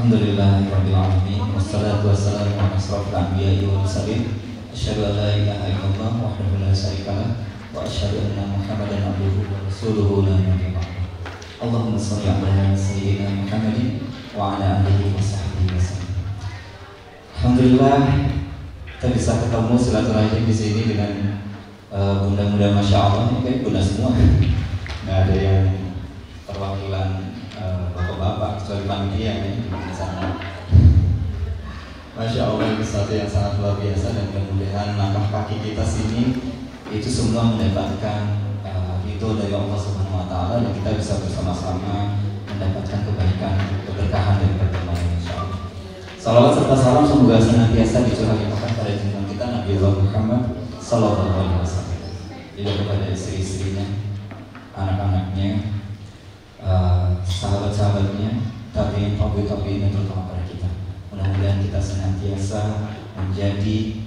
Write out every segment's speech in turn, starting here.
Alhamdulillahirabbil alamin wassalatu wassalamu ala asyrofil anbiya'i wal mursalin asyhadu an la ilaha illallah wahdahu la syarikalah wa asyhadu anna Muhammadan abduhu wa rasuluhu la nabiyya ba'dahu. Allahumma shalli ala sayyidina Muhammadin wa ala alihi wa sahbihi wasallam. Alhamdulillah kita bisa ketemu silaturahim di sini dengan bunda-bunda masya Allah, kayak bunda semua, nggak ada yang perwakilan bapak-bapak kecuali panitia di sana. Masya Allah, itu sesuatu yang sangat luar biasa dan mudah-mudahan langkah kaki kita sini itu semua mendapatkan itu dari Allah Subhanahu Wa Taala dan kita bisa bersama-sama mendapatkan kebaikan, keberkahan dan pertemuan insya Allah. Salawat serta salam semoga senantiasa dicurahkan pada junjungan kita Nabi Muhammad Sallallahu Alaihi Wasallam, juga kepada istri-istrinya, anak-anaknya, sahabat-sahabatnya, tabi'in, tabi'in, dan terutama pada kita. Mudah-mudahan kita senantiasa menjadi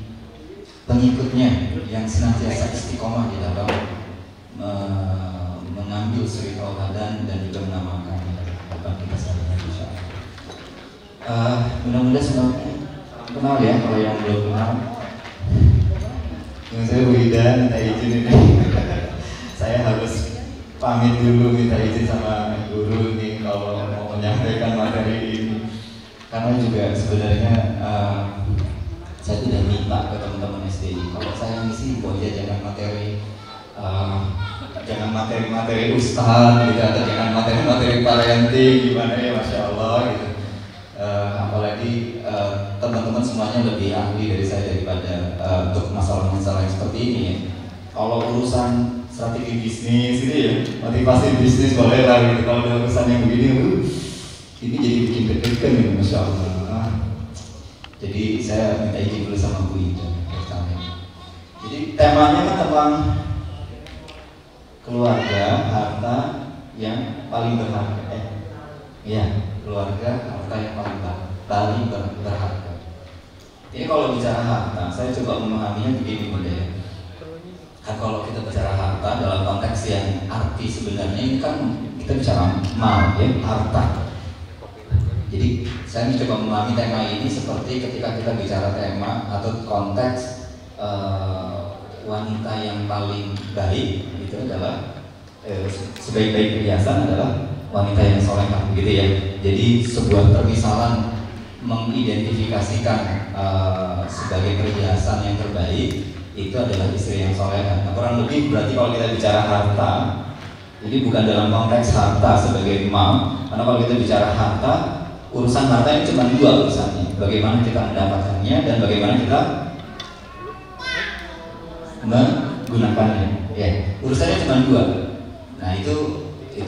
pengikutnya yang senantiasa istiqomah di dalam mengambil suri tauladan dan juga mengamalkan apa kita sehari-hari insyaallah. Mudah-mudahan semua kenal ya, kalau yang belum kenal. Yang saya Wida, minta izin ini. Saya harus pamit dulu, minta izin sama guru nih kalau mau menyampaikan materi ini, karena juga sebenarnya saya sudah minta ke teman-teman SDI kalau saya ngisi boleh jangan materi ustaz gitu, atau jangan materi Parenti gimana ya, masya Allah gitu. Apalagi teman-teman semuanya lebih ahli dari saya daripada untuk masalah-masalah yang seperti ini ya. Kalau urusan strategi bisnis ini ya, motivasi bisnis boleh lah gitu. Kalau ada urusan yang begini, ini jadi bikin deg-degan ya, masya Allah. Jadi saya minta izin dulu sama Bu Ida. Jadi temanya kan tentang keluarga, harta yang paling berharga. Keluarga, harta yang paling berharga. Ini kalau bicara harta, saya coba memahaminya begini bunda ya. Kan kalau kita bicara harta dalam konteks yang arti sebenarnya ini kan kita bicara mal ya, harta. Jadi saya mencoba memahami tema ini seperti ketika kita bicara tema atau konteks wanita yang paling baik itu adalah sebaik-baik perhiasan adalah wanita yang solehah begitu ya. Jadi sebuah permisalan mengidentifikasikan sebagai perhiasan yang terbaik itu adalah istri yang solehah. Nah, kurang lebih berarti kalau kita bicara harta, jadi bukan dalam konteks harta sebagai mal, karena kalau kita bicara harta, urusan harta ini cuma dua urusannya, bagaimana kita mendapatkannya dan bagaimana kita menggunakannya. Ya, urusannya cuma dua. Nah itu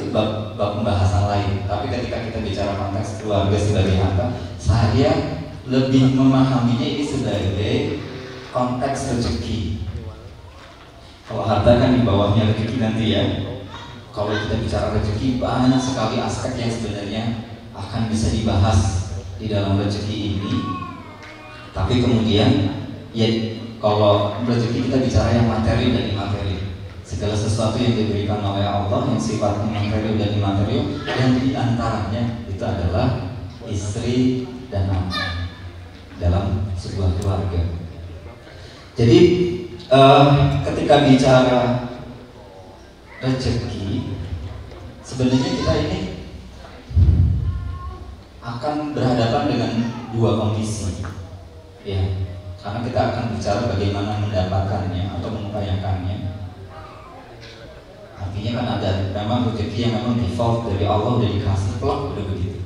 bab pembahasan lain. Tapi ketika kita bicara konteks keluarga sebagai harta, saya lebih memahaminya ini sebagai konteks rezeki. Kalau harta kan di bawahnya rezeki nanti ya. Kalau kita bicara rezeki, banyak sekali aspek yang sebenarnya akan bisa dibahas di dalam rezeki ini. Tapi kemudian ya kalau rezeki kita bicara yang materi dan imateri, segala sesuatu yang diberikan oleh Allah yang sifatnya materi dan imateri, yang diantaranya itu adalah istri dan anak dalam sebuah keluarga. Jadi ketika bicara rezeki, sebenarnya kita ini akan berhadapan dengan dua kondisi, ya. Karena kita akan bicara bagaimana mendapatkannya atau mengupayakannya. Artinya kan ada memang rezeki yang memang default dari Allah udah dikasih plak udah begitu.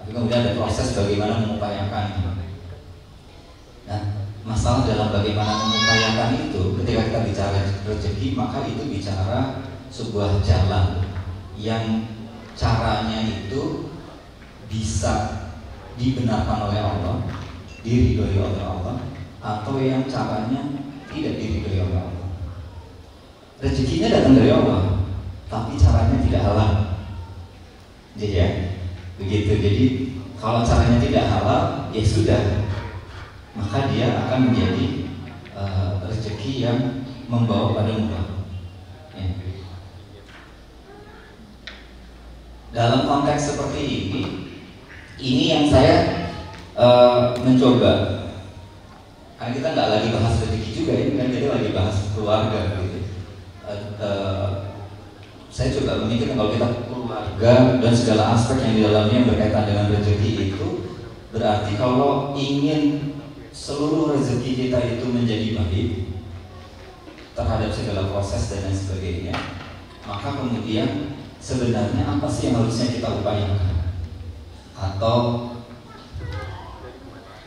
Tapi kemudian ada proses bagaimana mengupayakannya. Nah, masalah dalam bagaimana mengupayakan itu, ketika kita bicara rezeki, maka itu bicara sebuah jalan yang caranya itu bisa dibenarkan oleh Allah, diridhoi oleh Allah, atau yang caranya tidak diridhoi oleh Allah. Rezekinya datang dari Allah, tapi caranya tidak halal. Jadi ya, begitu. Jadi kalau caranya tidak halal, ya sudah, maka dia akan menjadi rezeki yang membawa pada murah. Ya. Dalam konteks seperti ini, Ini yang saya mencoba, karena kita nggak lagi bahas rezeki juga, ini kan kita lagi bahas keluarga gitu. Saya coba memikirkan kalau kita keluarga dan segala aspek yang di dalamnya yang berkaitan dengan rezeki itu, berarti kalau ingin seluruh rezeki kita itu menjadi baik terhadap segala proses dan lain sebagainya, maka kemudian sebenarnya apa sih yang harusnya kita upayakan? Atau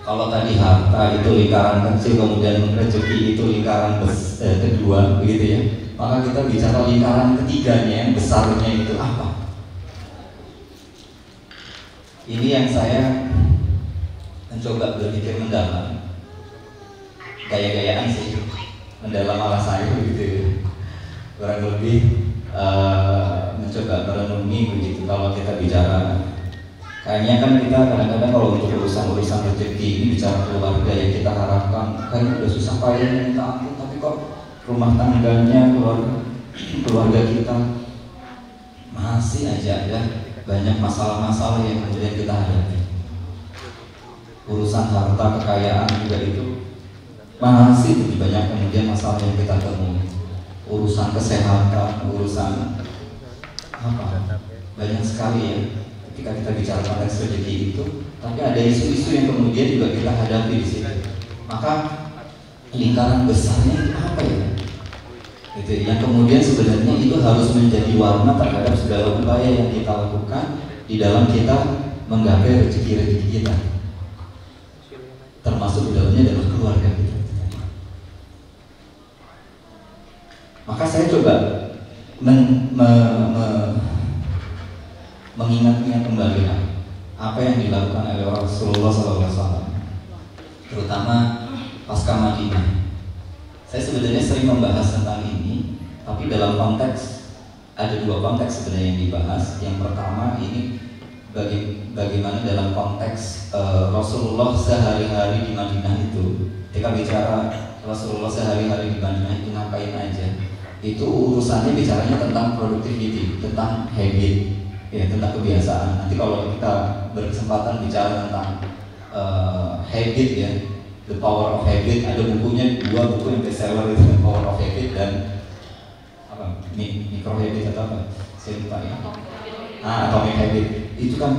kalau tadi harta itu lingkaran kecil, kemudian rezeki itu lingkaran kedua, begitu ya. Maka kita bicara lingkaran ketiganya yang besarnya itu apa? Ini yang saya mencoba berpikir mendalam, gaya-gayaan sih, mendalam ala saya begitu ya. Kurang lebih mencoba merenungi begitu kalau kita bicara. Kayaknya kan kita kadang-kadang kalau untuk urusan rezeki ini bicara keluarga yang kita harapkan, kayaknya udah susah payah minta ampun, tapi kok rumah tangganya, keluarga kita masih aja ada banyak masalah-masalah yang kemudian kita hadapi. Urusan harta, kekayaan juga itu masih lebih banyak kemudian masalah yang kita temui. Urusan kesehatan, urusan apa? Banyak sekali ya. Ketika kita bicara konteks rezeki itu, tapi ada isu-isu yang kemudian juga kita hadapi di sini. Maka lingkaran besarnya itu apa ya? Gitu, yang kemudian sebenarnya itu harus menjadi warna terhadap segala upaya yang kita lakukan di dalam kita menggapai rezeki-rezeki kita, termasuk di dalamnya adalah keluarga kita. Maka saya coba mengingat-ingat kembali apa yang dilakukan oleh Rasulullah SAW, terutama pasca Madinah. Saya sebenarnya sering membahas tentang ini, tapi dalam konteks, ada dua konteks sebenarnya yang dibahas. Yang pertama ini bagaimana dalam konteks Rasulullah sehari-hari di Madinah itu. Ketika bicara Rasulullah sehari-hari di Madinah itu ngapain aja, itu urusannya bicaranya tentang productivity, tentang habit, ya, tentang kebiasaan. Nanti kalau kita berkesempatan bicara tentang habit ya, The Power of Habit, ada bukunya, dua buku yang bestseller itu, The Power of Habit dan apa, Micro Habit atau apa, saya lupa ya. Atomic Habit, itu kan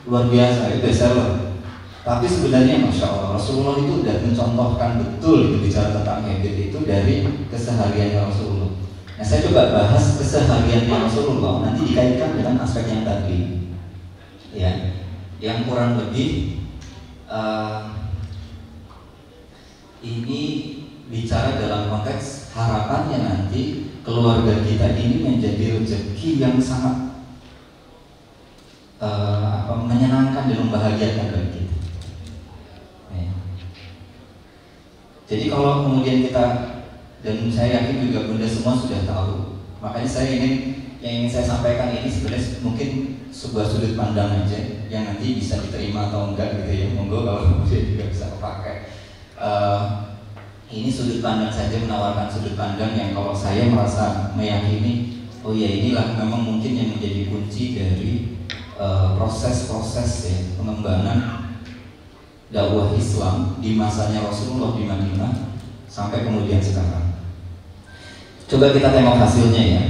luar biasa, itu bestseller. Tapi sebenarnya Masya Allah, Rasulullah itu sudah mencontohkan betul itu bicara tentang habit itu dari kesehariannya Rasulullah. Nah, saya coba bahas kesehariannya Rasulullah, nanti dikaitkan dengan aspek yang tadi, ya, yang kurang lebih ini bicara dalam konteks harapannya nanti keluarga kita ini menjadi rezeki yang sangat menyenangkan dan membahagiakan bagi kita. Ya. Jadi kalau kemudian kita, dan saya yakin juga Bunda semua sudah tahu, makanya saya yang ingin saya sampaikan ini sebenarnya mungkin sebuah sudut pandang aja yang nanti bisa diterima atau enggak gitu ya, monggo kalau kemudian juga bisa kepakai. Ini sudut pandang saja, menawarkan sudut pandang yang kalau saya merasa meyakini, oh ya inilah memang mungkin yang menjadi kunci dari proses-proses ya, pengembangan dakwah Islam di masanya Rasulullah di Madinah sampai kemudian sekarang. Coba kita tengok hasilnya ya.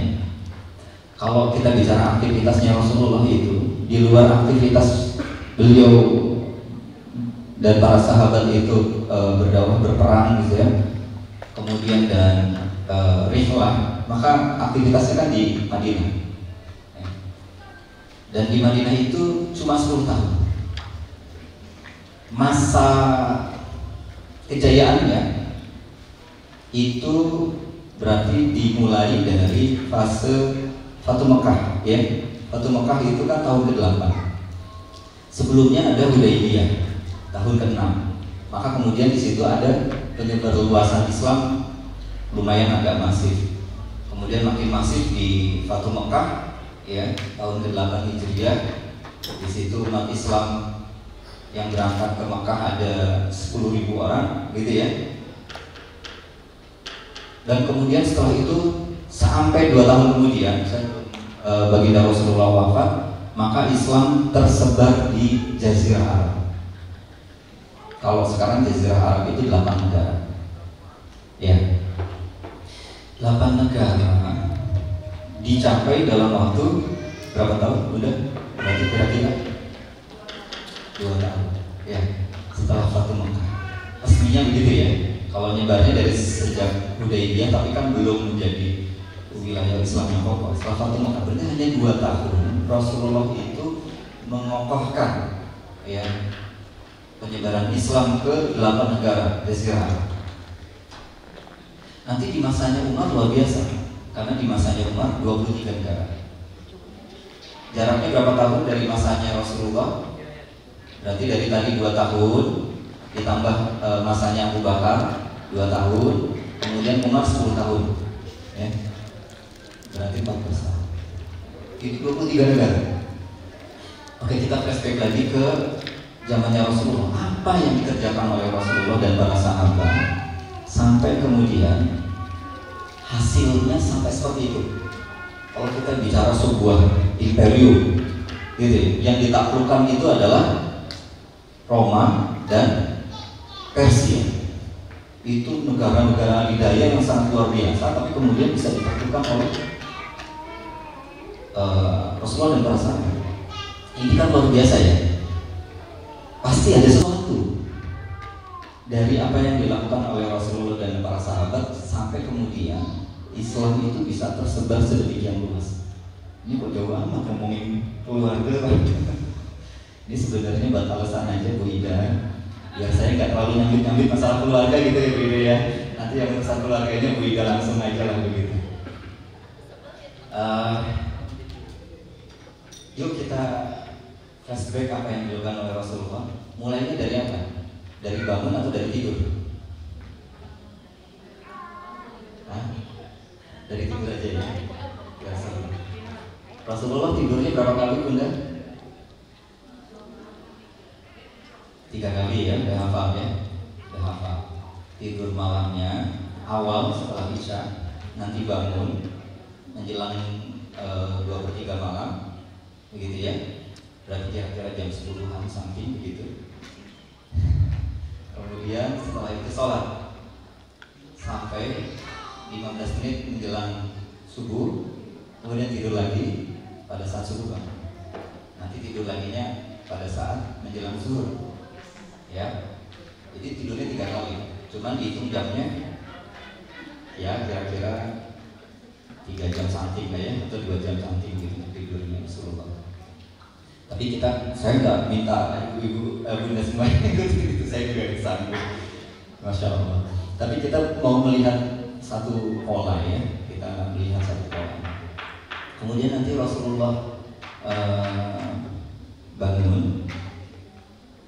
Kalau kita bicara aktivitasnya Rasulullah itu, di luar aktivitas beliau dan para sahabat itu berdakwah, berperang gitu ya, kemudian dan rihlah, maka aktivitasnya kan di Madinah. Dan di Madinah itu cuma 10 tahun. Masa kejayaannya itu berarti dimulai dari fase Fatu Mekah ya. Fatu Mekah itu kan tahun ke-8. Sebelumnya ada Hudaybiyah tahun ke-6. Maka kemudian di situ ada penyebaran Islam lumayan agak masif. Kemudian makin masif di Fatu Mekah ya, tahun ke-8 Hijriah. Di situ umat Islam yang berangkat ke Mekah ada 10.000 orang gitu ya. Dan kemudian setelah itu sampai 2 tahun kemudian baginda Rasulullah wafat, maka Islam tersebar di Jazirah Arab. Kalau sekarang Jazirah Arab itu 8 negara. Ya. 8 negara dicapai dalam waktu berapa tahun? Udah? Berarti kira-kira 2 tahun. Ya. Setelah Fatu Mekah. Resminya begitu ya. Kalau nyebarnya dari sejak Hudaybiyah, tapi kan belum menjadi wilayah Islam yang kokoh. Setelah Fatu Mekah, berarti hanya 2 tahun Rasulullah itu mengokohkan ya penyebaran Islam ke 8 negara Jazirah Arab. Nanti di masanya Umar luar biasa, karena di masanya Umar 23 negara. Jaraknya berapa tahun dari masanya Rasulullah? Berarti dari tadi 2 tahun ditambah masanya Abu Bakar 2 tahun, kemudian Umar 10 tahun ya. Berarti 14 tahun. Itu 23 negara. Oke, kita flashback lagi ke zamannya Rasulullah. Apa yang dikerjakan oleh Rasulullah dan para sahabat sampai kemudian hasilnya sampai seperti itu. Kalau kita bicara sebuah imperium gitu, yang ditaklukkan itu adalah Roma dan Persia. Itu negara-negara adidaya yang sangat luar biasa, tapi kemudian bisa ditaklukkan oleh Rasulullah dan para sahabat. Ini kan luar biasa ya. Pasti ada sesuatu dari apa yang dilakukan oleh Rasulullah dan para sahabat sampai kemudian Islam itu bisa tersebar sedemikian luas. Ini kok jauh amat ngomongin keluarga. Ini sebenarnya buat alasan aja Bu Ida. Biar saya nggak terlalu nyambit-nyambit masalah keluarga gitu ya Bu Ida ya. Nanti yang urusan keluarganya Bu Ida langsung aja lah begitu. Yuk kita flashback apa yang dilakukan oleh Rasulullah. Mulainya dari apa? Dari bangun atau dari tidur? Hah? Dari tidur aja ya. Rasulullah tidurnya berapa kali Bunda? 3 kali ya, udah hafal ya. Udah hafal. Tidur malamnya awal setelah Isya, nanti bangun menjelang 2/3 malam, begitu ya. Berarti kira-kira jam 10-an something begitu. Kemudian setelah itu sholat sampai 15 menit menjelang subuh, kemudian tidur lagi pada saat subuh bangun. Nanti tidur laginya pada saat menjelang zuhur. Ya, jadi tidurnya 3 kali. Cuman dihitung jamnya, ya kira-kira 3 jam something ya, atau 2 jam something gitu tidurnya Rasulullah. Tapi saya nggak minta ibu-ibu bunda semuanya itu saya juga disambung, masya Allah. Tapi kita mau melihat satu pola ya, kita melihat satu pola. Kemudian nanti Rasulullah bangun,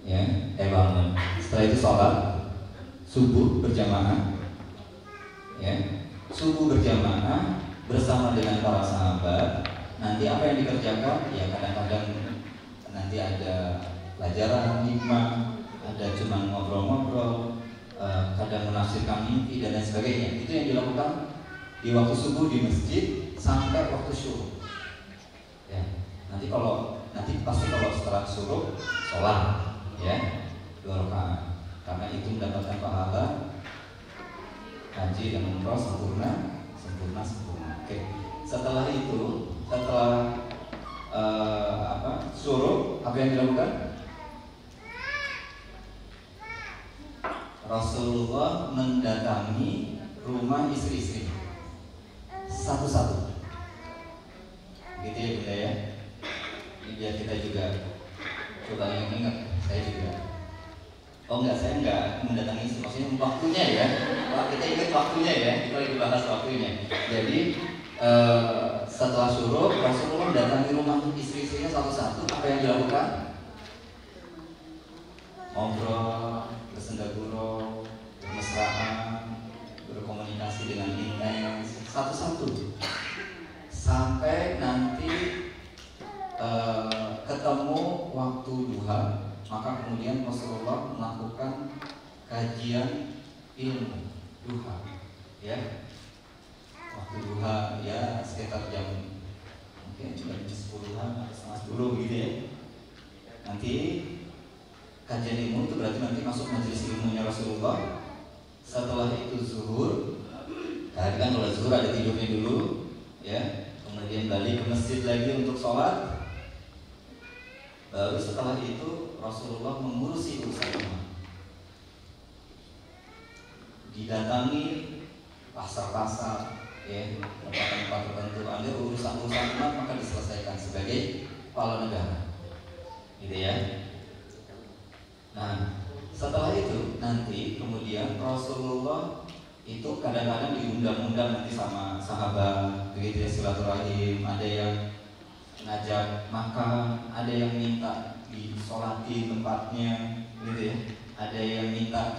ya, bangun. Setelah itu sholat subuh berjamaah, ya, subuh berjamaah bersama dengan para sahabat. Nanti apa yang dikerjakan? Ya kadang-kadang nanti ada pelajaran hikmah, ada cuma ngobrol-ngobrol, kadang menafsirkan mimpi dan lain sebagainya. Itu yang dilakukan di waktu subuh di masjid sampai waktu syuruq. Ya, nanti pasti kalau setelah syuruq sholat, ya 2 rakaat. Karena itu mendapatkan pahala haji dan umroh sempurna. Oke. Setelah itu, syuruq, apa yang dilakukan? Rasulullah mendatangi rumah istri-istri satu-satu. Gitu ya Bunda ya. Ini biar kita juga coba ingat. Saya juga. Oh enggak, saya enggak mendatangi istri. Maksudnya waktunya ya. Kita ingat waktunya ya. Kita lagi bahas waktunya. Jadi setelah syuruq, Rasulullah mendatangi rumah istri-istrinya satu-satu. Apa yang dilakukan? Ngobrol, bersendagurau, bermesraan, berkomunikasi dengan intens, satu-satu sampai nanti ketemu waktu duha. Maka kemudian Rasulullah melakukan kajian ilmu duha, ya. Waktu duha ya sekitar jam mungkin jam 10-an atau setengah 10 gitu ya. Nanti kajian ilmu itu berarti nanti masuk majelis ilmunya Rasulullah. Setelah itu zuhur. Tadi kan kalau zuhur ada tidurnya dulu, ya. Kemudian balik ke masjid lagi untuk sholat. Baru setelah itu Rasulullah mengurusi urusan umat. Didatangi pasar-pasar, ya, tempat-tempat tertentu, ada urusan-urusan umat maka diselesaikan sebagai kepala negara, gitu ya. Nah, setelah itu nanti kemudian Rasulullah itu kadang-kadang diundang-undang nanti sama sahabat, begitu ya, silaturahim. Ada yang ngajak makan, ada yang minta disolati tempatnya, gitu ya. Ada yang minta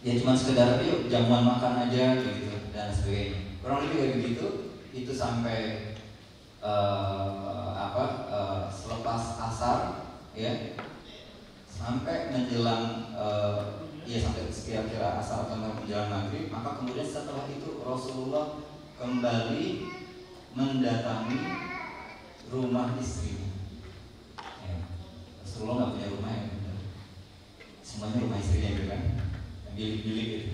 ya cuma sekedar yuk jamuan makan aja gitu dan sebagainya. Kurang lebih kayak begitu. Itu sampai selepas asar, ya, sampai menjelang ya sampai kira-kira asar atau menjelang maghrib. Maka kemudian setelah itu Rasulullah kembali mendatangi rumah istrinya. Ya, Rasulullah nggak punya rumah ya, semuanya rumah istrinya gitu kan. Bilik-bilik gitu.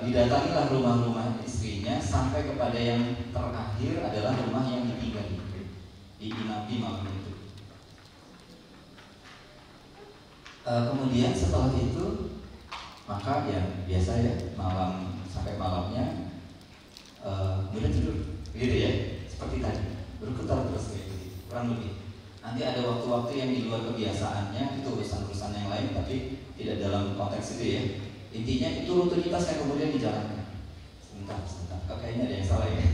Didatangilah rumah-rumah istrinya sampai kepada yang terakhir adalah rumah yang ditinggali di Nabi malam itu. Kemudian setelah itu maka ya biasa ya malam sampai malamnya kemudian tidur, gitu ya, seperti tadi berputar terus kayak gitu, kurang lebih. Nanti ada waktu-waktu yang di luar kebiasaannya, itu urusan-urusan yang lain, tapi tidak dalam konteks itu ya. Intinya itu rutinitas yang kemudian dijalankan. Sebentar, kayaknya ada yang salah ya.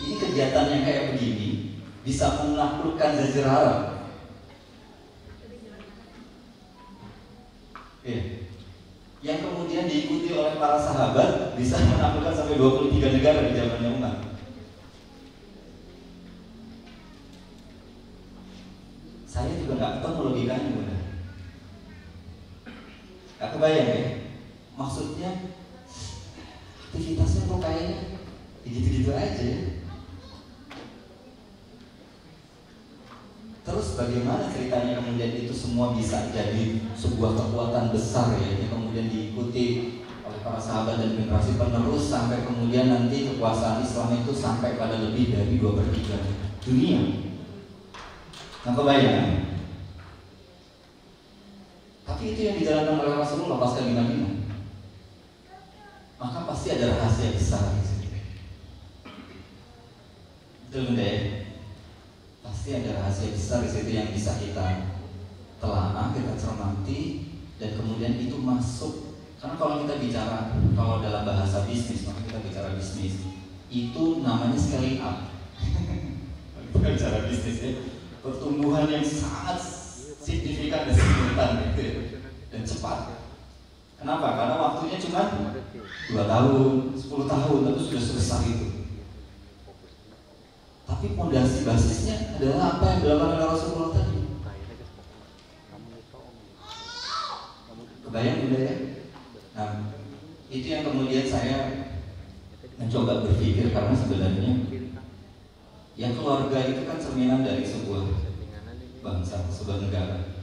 Ini kegiatan yang kayak begini bisa menaklukkan Jazirah Arab. Yang kemudian diikuti oleh para sahabat bisa menaklukkan sampai 23 negara di zamannya Umar. Saya juga nggak ketemu logikanya, benar. Gak kebayang ya. Maksudnya aktivitasnya kok kayaknya gitu-gitu aja ya. Terus bagaimana ceritanya kemudian itu semua bisa jadi sebuah kekuatan besar ya, yang kemudian diikuti oleh para sahabat dan generasi penerus sampai kemudian nanti kekuasaan Islam itu sampai pada lebih dari 2/3 dunia. Nah, kebayang. Tapi itu yang dijalankan oleh Rasulullah pasca di Madinah. Maka pasti ada rahasia besar di situ. Betul enggak ya? Pasti ada rahasia besar di situ yang bisa kita telah, kita cermati, dan kemudian itu masuk. Karena kalau kita bicara, kalau dalam bahasa bisnis, maka kita bicara bisnis, itu namanya scaling up. Kita bicara bisnis ya, pertumbuhan yang sangat signifikan dan simultan gitu ya, dan cepat. Kenapa? Karena waktunya cuma 2 tahun, 10 tahun, tentu sudah sebesar itu. Tapi fondasi basisnya adalah apa yang dilakukan oleh Rasulullah tadi. Kebayang tidak ya? Nah, itu yang kemudian saya mencoba berpikir, karena sebenarnya yang keluarga itu kan cerminan dari sebuah bangsa, sebuah negara.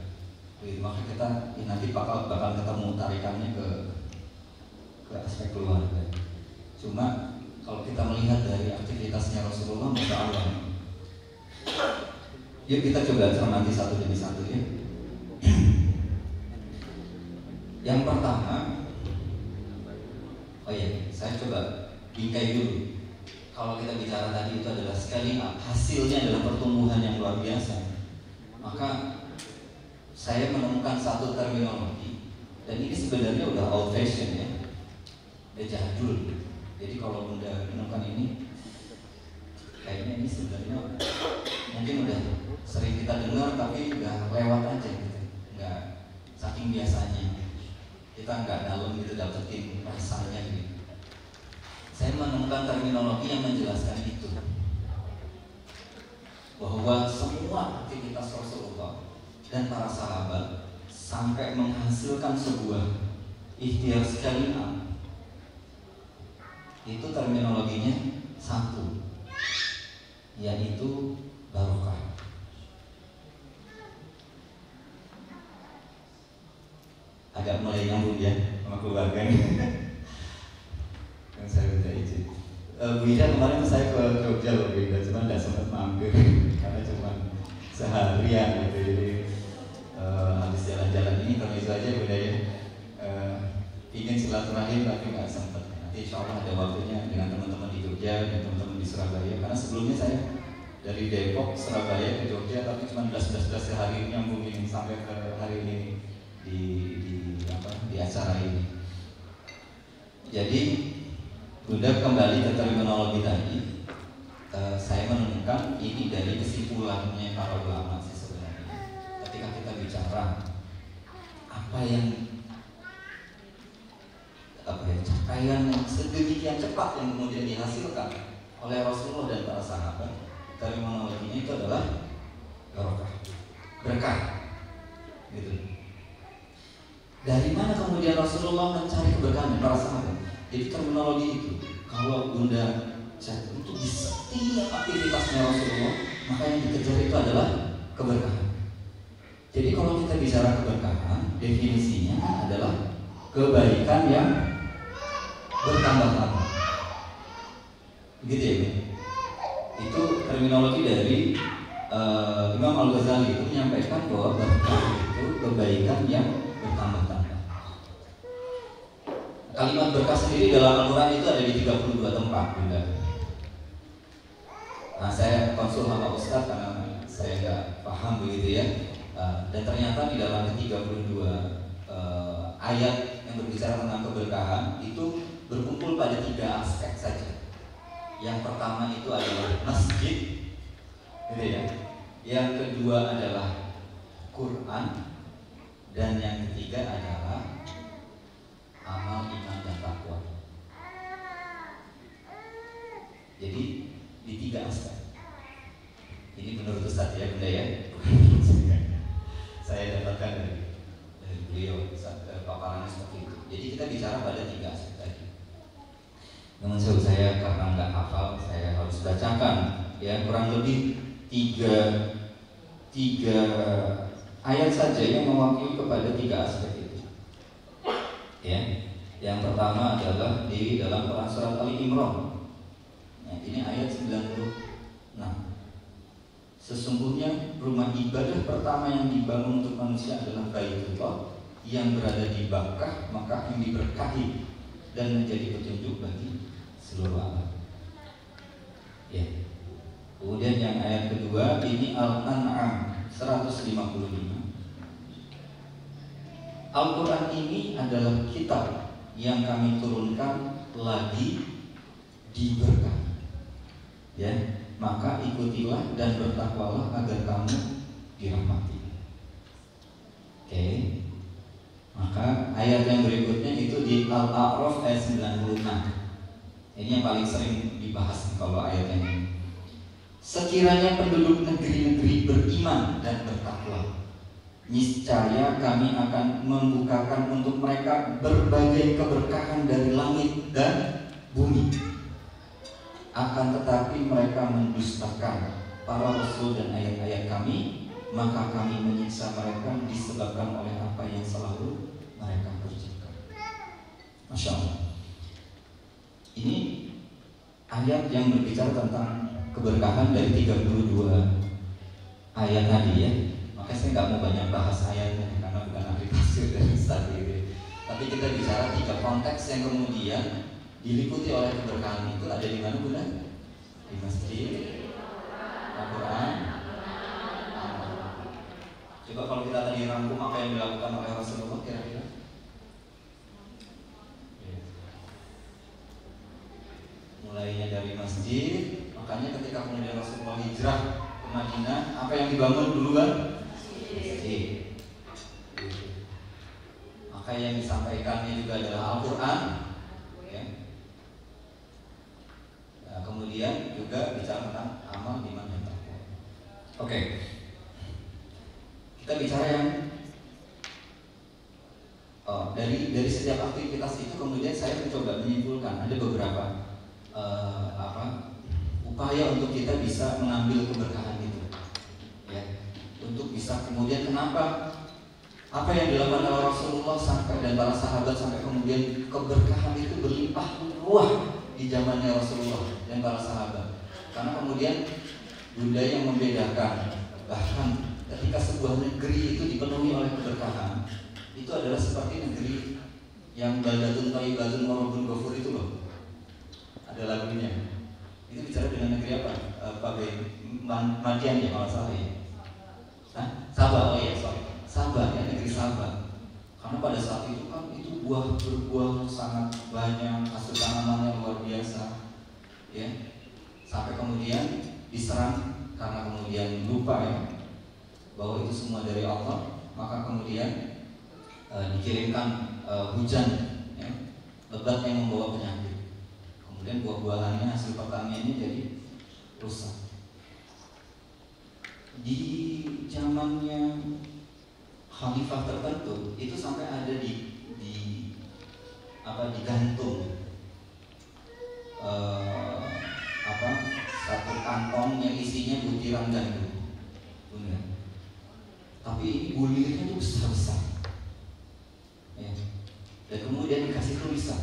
Maka kita nanti bakal ketemu tarikannya ke aspek keluarga. Cuma kalau kita melihat dari aktivitasnya Rasulullah, Masya Allah. Yuk kita coba cermati satu demi satu ya. Yang pertama, saya coba bingkai dulu. Kalau kita bicara tadi itu adalah scaling up, hasilnya adalah pertumbuhan yang luar biasa. Maka saya menemukan satu terminologi, dan ini sebenarnya udah old fashion ya, udah jadul. Jadi kalau Bunda menemukan ini, kayaknya ini sebenarnya mungkin udah sering kita dengar, tapi udah lewat aja gitu, nggak saking biasanya kita nggak dalam gitu dapetin rasanya gitu. Saya menemukan terminologi yang menjelaskan itu, bahwa semua aktivitas Rasulullah dan para sahabat sampai menghasilkan sebuah ikhtiar scaling up, itu terminologinya satu, yaitu barokah. Agak mulai nyambung ya sama keluarga nih. Yang saya minta izin. Bu Ida kemarin saya ke Jogja loh, Bu Ida, cuma nggak sempat mampir karena cuma seharian gitu. Jadi habis jalan-jalan ini kalau itu aja Bu Ida ya. Ingin silaturahim tapi nggak sempat. Nanti insya Allah ada waktunya dengan teman-teman di Jogja dan teman-teman di Surabaya. Karena sebelumnya saya dari Depok, Surabaya ke Jogja, tapi cuma 11 sehari nyambung ini sampai ke hari ini di acara ini. Jadi sudah kembali ke terminologi tadi, saya menemukan ini dari kesimpulannya para ulama sih sebenarnya. Ketika kita bicara apa yang capaian yang sedemikian cepat yang kemudian dihasilkan oleh Rasulullah dan para sahabat, terminologinya itu adalah barokah, berkah, gitu. Dari mana kemudian Rasulullah mencari keberkahan para sahabat? Jadi terminologi itu, kalau Bunda cek untuk di setiap aktivitasnya Rasulullah, maka yang dikejar itu adalah keberkahan. Jadi kalau kita bicara keberkahan, definisinya adalah kebaikan yang bertambah-tambah. Begitu ya, Bu? Itu terminologi dari Imam Al-Ghazali itu menyampaikan bahwa berkah itu kebaikan yang bertambah-tambah. Kalimat berkah sendiri dalam Al-Quran itu ada di 32 tempat, Bunda. Nah, saya konsul sama Ustadz karena saya nggak paham begitu ya. Dan ternyata di dalam 32 ayat yang berbicara tentang keberkahan itu berkumpul pada 3 aspek saja. Yang pertama itu adalah masjid, gitu ya. Yang kedua adalah Quran, dan yang ketiga adalah amal iman dan takwa. Jadi di 3 aspek. Ini menurut Ustadz ya, Bunda ya. Saya dapatkan dari beliau paparannya seperti itu. Jadi kita bicara pada 3 aspek tadi. Namun saya karena nggak hafal, saya harus bacakan ya kurang lebih 3 ayat saja yang mewakili kepada 3 aspek itu. Ya, yang pertama adalah di dalam Quran surat Ali Imran. Nah, ini ayat 96. Sesungguhnya rumah ibadah pertama yang dibangun untuk manusia adalah Baitullah yang berada di Makkah, maka yang diberkahi dan menjadi petunjuk bagi seluruh alam. Ya. Kemudian yang ayat kedua ini Al-An'am 155. Al-Quran ini adalah kitab yang kami turunkan lagi diberkahi. Ya, maka ikutilah dan bertakwalah agar kamu dirahmati. Oke. Maka ayat yang berikutnya itu di Al-A'raf ayat 96. Ini yang paling sering dibahas kalau ayat ini. Sekiranya penduduk negeri-negeri beriman dan bertakwa, niscaya kami akan membukakan untuk mereka berbagai keberkahan dari langit dan bumi. Akan tetapi mereka mendustakan para rasul dan ayat-ayat kami, maka kami menyiksa mereka disebabkan oleh apa yang selalu mereka kerjakan. Masya Allah. Ini ayat yang berbicara tentang keberkahan dari 32 ayat tadi ya. Makanya saya nggak mau banyak bahas ayatnya karena bukan ahli tafsir dan studi ini. Tapi kita bicara 3 konteks yang kemudian diliputi oleh keberkahan itu ada di mana, Bunda? Di masjid, Al-Quran. Coba kalau kita tadi rangkum apa yang dilakukan oleh Rasulullah kira-kira. Mulainya dari masjid, makanya ketika kemudian Rasulullah hijrah ke Madinah, apa yang dibangun duluan? Masjid. Maka yang disampaikannya juga adalah Al-Quran. Ya. Nah, kemudian juga bicara tentang amal iman dan takwa. Oke. Kita bicara yang dari setiap aktivitas itu kemudian saya mencoba menyimpulkan ada beberapa upaya untuk kita bisa mengambil keberkahan itu, ya, untuk bisa kemudian kenapa apa yang dilakukan oleh Rasulullah sampai dan para sahabat sampai kemudian keberkahan itu berlimpah ruah di zamannya Rasulullah dan para sahabat, karena kemudian budaya yang membedakan, bahkan ketika sebuah negeri itu dipenuhi oleh keberkahan, itu adalah seperti negeri yang baldatun thayyibatun wa rabbun ghafur itu loh. Ada lagunya. Itu bicara dengan negeri apa? Pak Bey, Madian ya kalau salah ya. Sabah, oh iya, sorry. Sabah ya, negeri Sabah. Karena pada saat itu kan itu berbuah sangat banyak, hasil tanamannya luar biasa, ya. Sampai kemudian diserang karena kemudian lupa ya bahwa itu semua dari Allah, maka kemudian dikirimkan hujan, ya, lebat yang membawa penyakit. Kemudian buah-buahannya hasil pertaniannya jadi rusak. Di zamannya khalifah tertentu itu sampai ada digantung satu kantong yang isinya butiran gandum, benar. Tapi ini bulirnya itu besar-besar, ya. Dan kemudian dikasih tulisan,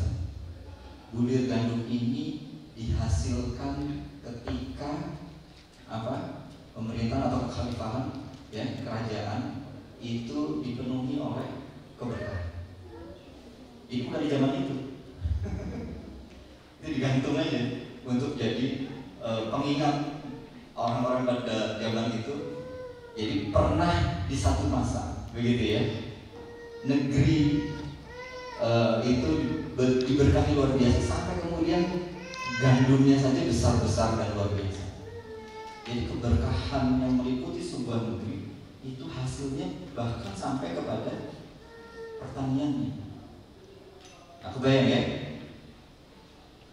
bulir gandum ini dihasilkan ketika pemerintahan atau kekhalifahan, ya, kerajaan itu dipenuhi oleh keberkahan. Ini bukan di zaman itu. Itu digantung aja untuk jadi pengingat orang-orang pada zaman itu. Jadi pernah di satu masa, begitu ya, negeri itu diberkahi luar biasa sampai kemudian gandumnya saja besar-besar dan luar biasa. Jadi keberkahan yang meliputi sebuah negeri itu hasilnya bahkan sampai kepada pertaniannya. Aku bayang ya.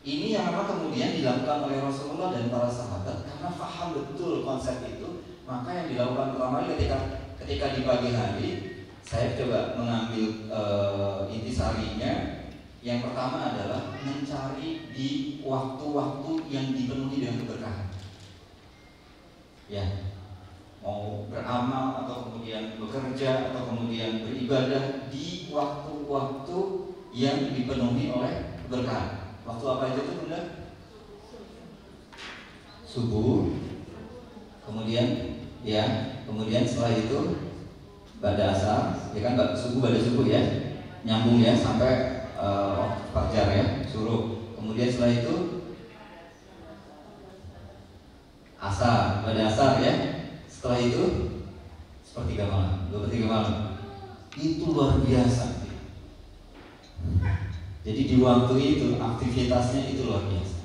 Ini yang memang kemudian dilakukan oleh Rasulullah dan para sahabat karena paham betul konsep itu. Maka yang dilakukan pertama kali ketika di pagi hari, saya coba mengambil intisarinya. Yang pertama adalah mencari di waktu-waktu yang dipenuhi dengan keberkahan. Ya, mau beramal atau kemudian bekerja atau kemudian beribadah di waktu-waktu yang dipenuhi oleh keberkahan. Waktu apa itu tuh Bunda? Subuh. Kemudian setelah itu pada asar, ya kan, subuh pada subuh ya, nyambung ya sampai fajar ya, suruh. Kemudian setelah itu asar, pada asar ya. Setelah itu sepertiga malam, 2/3 malam. Itu luar biasa. Jadi di waktu itu aktivitasnya itu luar biasa.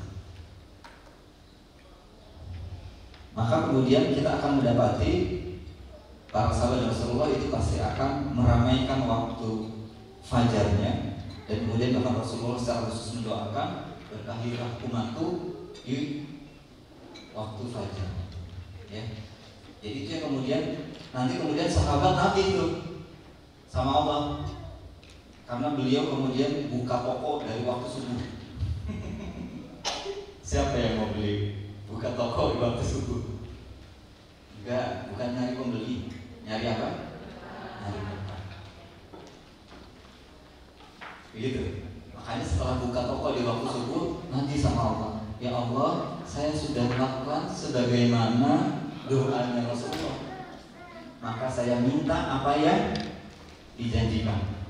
Maka kemudian kita akan mendapati para sahabat Rasulullah itu pasti akan meramaikan waktu fajarnya. Dan kemudian bahkan Rasulullah secara khusus mendoakan, berkahilah umatku di waktu fajar, ya. Jadi itu yang kemudian sahabat nanti itu sama Allah, karena beliau kemudian buka toko dari waktu subuh. Siapa yang mau beli buka toko di waktu subuh? Enggak, bukan nyari pembeli, nyari apa? Nyari berkah. Begitu. Makanya setelah buka toko di waktu subuh, nanti sama Allah, ya Allah, saya sudah melakukan sebagaimana doanya Rasulullah, maka saya minta apa yang dijanjikan.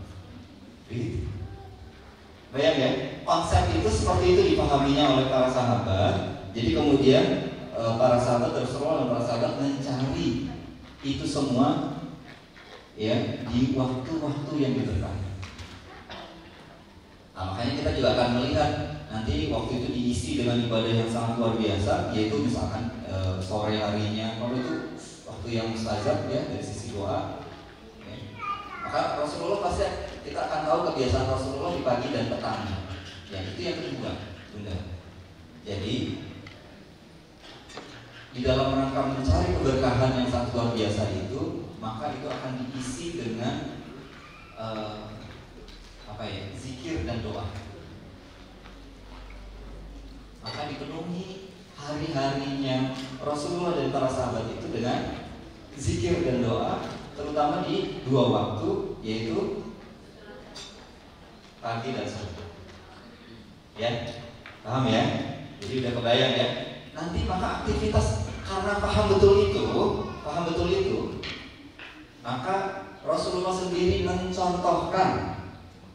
Begitu. Bayang ya, konsep itu seperti itu dipahaminya oleh para sahabat. Jadi kemudian para sahabat Rasulullah dan para sahabat mencari itu semua, ya, di waktu-waktu yang diberkahi. Nah, makanya kita juga akan melihat nanti waktu itu diisi dengan ibadah yang sangat luar biasa, yaitu misalkan sore harinya, kalau itu waktu yang mustajab ya dari sisi doa. Ya. Maka Rasulullah pasti kita akan tahu kebiasaan Rasulullah di pagi dan petang. Ya, itu yang kedua, Bunda. Jadi di dalam rangka mencari keberkahan yang sangat luar biasa itu, maka itu akan diisi dengan zikir dan doa. Maka dipenuhi hari-harinya Rasulullah dan para sahabat itu dengan zikir dan doa, terutama di dua waktu, yaitu pagi dan sore. Ya, paham ya? Jadi udah kebayang ya. Nanti maka aktivitas, karena paham betul itu, maka Rasulullah sendiri mencontohkan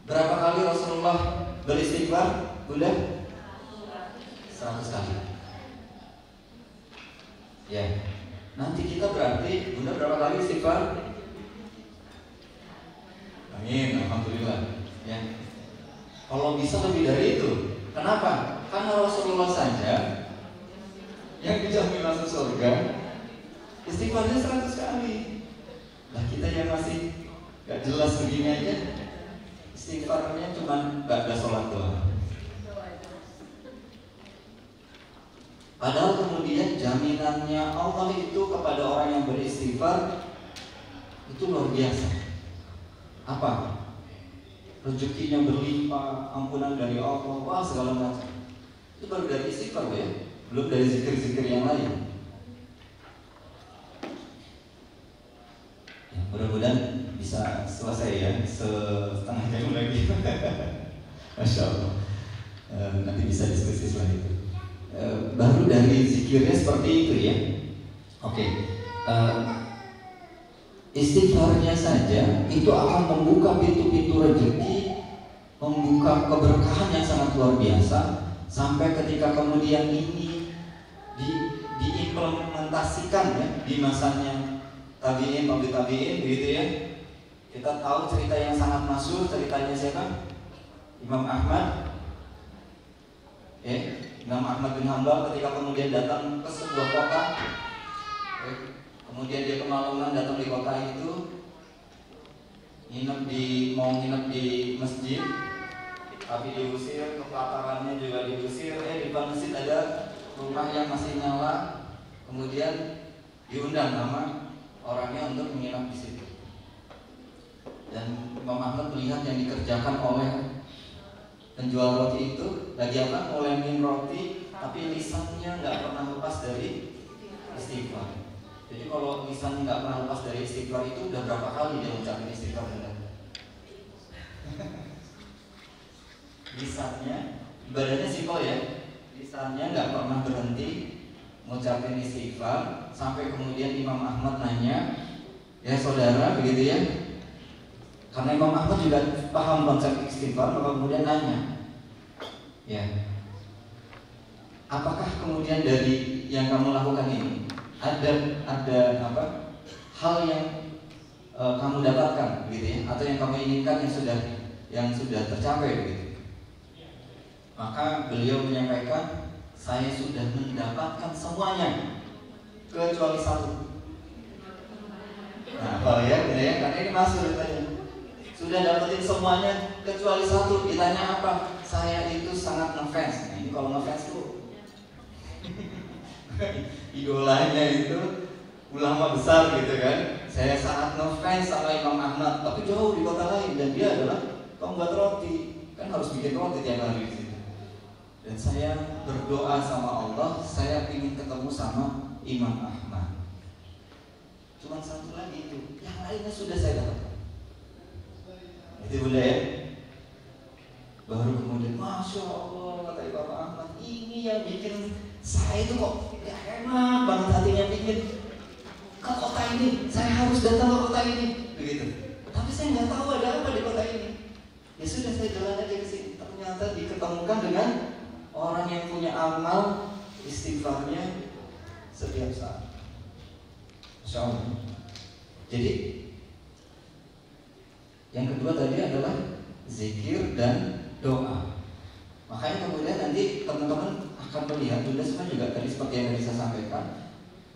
berapa kali Rasulullah beristighfar, Bunda? 100 kali. Ya. Nanti kita berarti Bunda berapa kali istighfar? Amin, alhamdulillah. Ya. Kalau bisa lebih dari itu. Kenapa? Karena Rasulullah saja yang dijamin masuk surga istighfarnya 100 kali. Nah kita yang masih gak jelas begini aja, istighfarnya cuma gak ada sholat doang. Padahal kemudian jaminannya Allah itu kepada orang yang beristighfar itu luar biasa. Apa? Rezekinya berlimpah, ampunan dari Allah, wah segala macam. Itu baru dari istighfar ya, belum dari zikir-zikir yang lain. Ya, mudah-mudahan bisa selesai ya, setengah jam lagi. Masya Allah. Nanti bisa diskusi setelah itu. Baru dari zikirnya seperti itu ya. Oke. Istighfarnya saja itu akan membuka pintu-pintu rezeki, membuka keberkahan yang sangat luar biasa. Sampai ketika kemudian ini diimplementasikan ya di masanya tabi'in, begitu ya. Kita tahu cerita yang sangat masyhur, ceritanya siapa? Imam Ahmad. Imam Ahmad bin Hanbal ketika kemudian datang ke sebuah kota, kemudian dia kemalaman datang di kota itu, mau nginep di masjid, tapi diusir, kepatarannya juga diusir. Di depan masjid ada rumah yang masih nyala, kemudian diundang nama orangnya untuk menginap di situ. Dan Imam Ahmad melihat yang dikerjakan oleh penjual roti itu lagi apa? Ngolemin roti, tapi lisannya nggak pernah lepas dari istighfar. Jadi kalau lisannya nggak pernah lepas dari istighfar itu udah berapa kali dia mengucapkan istighfar? Lisannya, ibadahnya simpel ya. Lisannya nggak pernah berhenti mengucapkan istighfar sampai kemudian Imam Ahmad nanya, ya saudara, begitu ya. Karena Imam Ahmad juga paham konsep istighfar, maka kemudian nanya, ya, apakah kemudian dari yang kamu lakukan ini ada apa hal yang kamu dapatkan, gitu ya, atau yang kamu inginkan yang sudah tercapai, gitu. Maka beliau menyampaikan, saya sudah mendapatkan semuanya kecuali satu. Nah, kalau ya, karena ini masuk ditanya. Sudah dapetin semuanya kecuali satu. Ditanya apa? Saya itu sangat ngefans. Nah, ini kalau ngefans tuh idolanya itu ulama besar gitu kan. Saya sangat ngefans sama Imam Ahmad, tapi jauh di kota lain dan dia adalah pembuat roti. Kan harus bikin roti tiap hari di situ. Dan saya berdoa sama Allah, saya ingin ketemu sama Imam Ahmad. Cuma satu lagi itu, yang lainnya sudah saya dapatkan. Itu Bunda ya. Baru kemudian, Masya Allah, kata Imam Ahmad, ini yang bikin saya itu kok gak enak banget hatinya, bikin ke kota ini, saya harus datang ke kota ini, begitu. Tapi saya nggak tahu ada apa di kota ini. Ya sudah, saya jalan aja ke sini. Ternyata diketemukan dengan orang yang punya amal istighfarnya setiap saat. Masya Allah. Jadi yang kedua tadi adalah zikir dan doa. Makanya kemudian nanti teman-teman akan melihat, Bunda semua juga tadi seperti yang tadi saya sampaikan.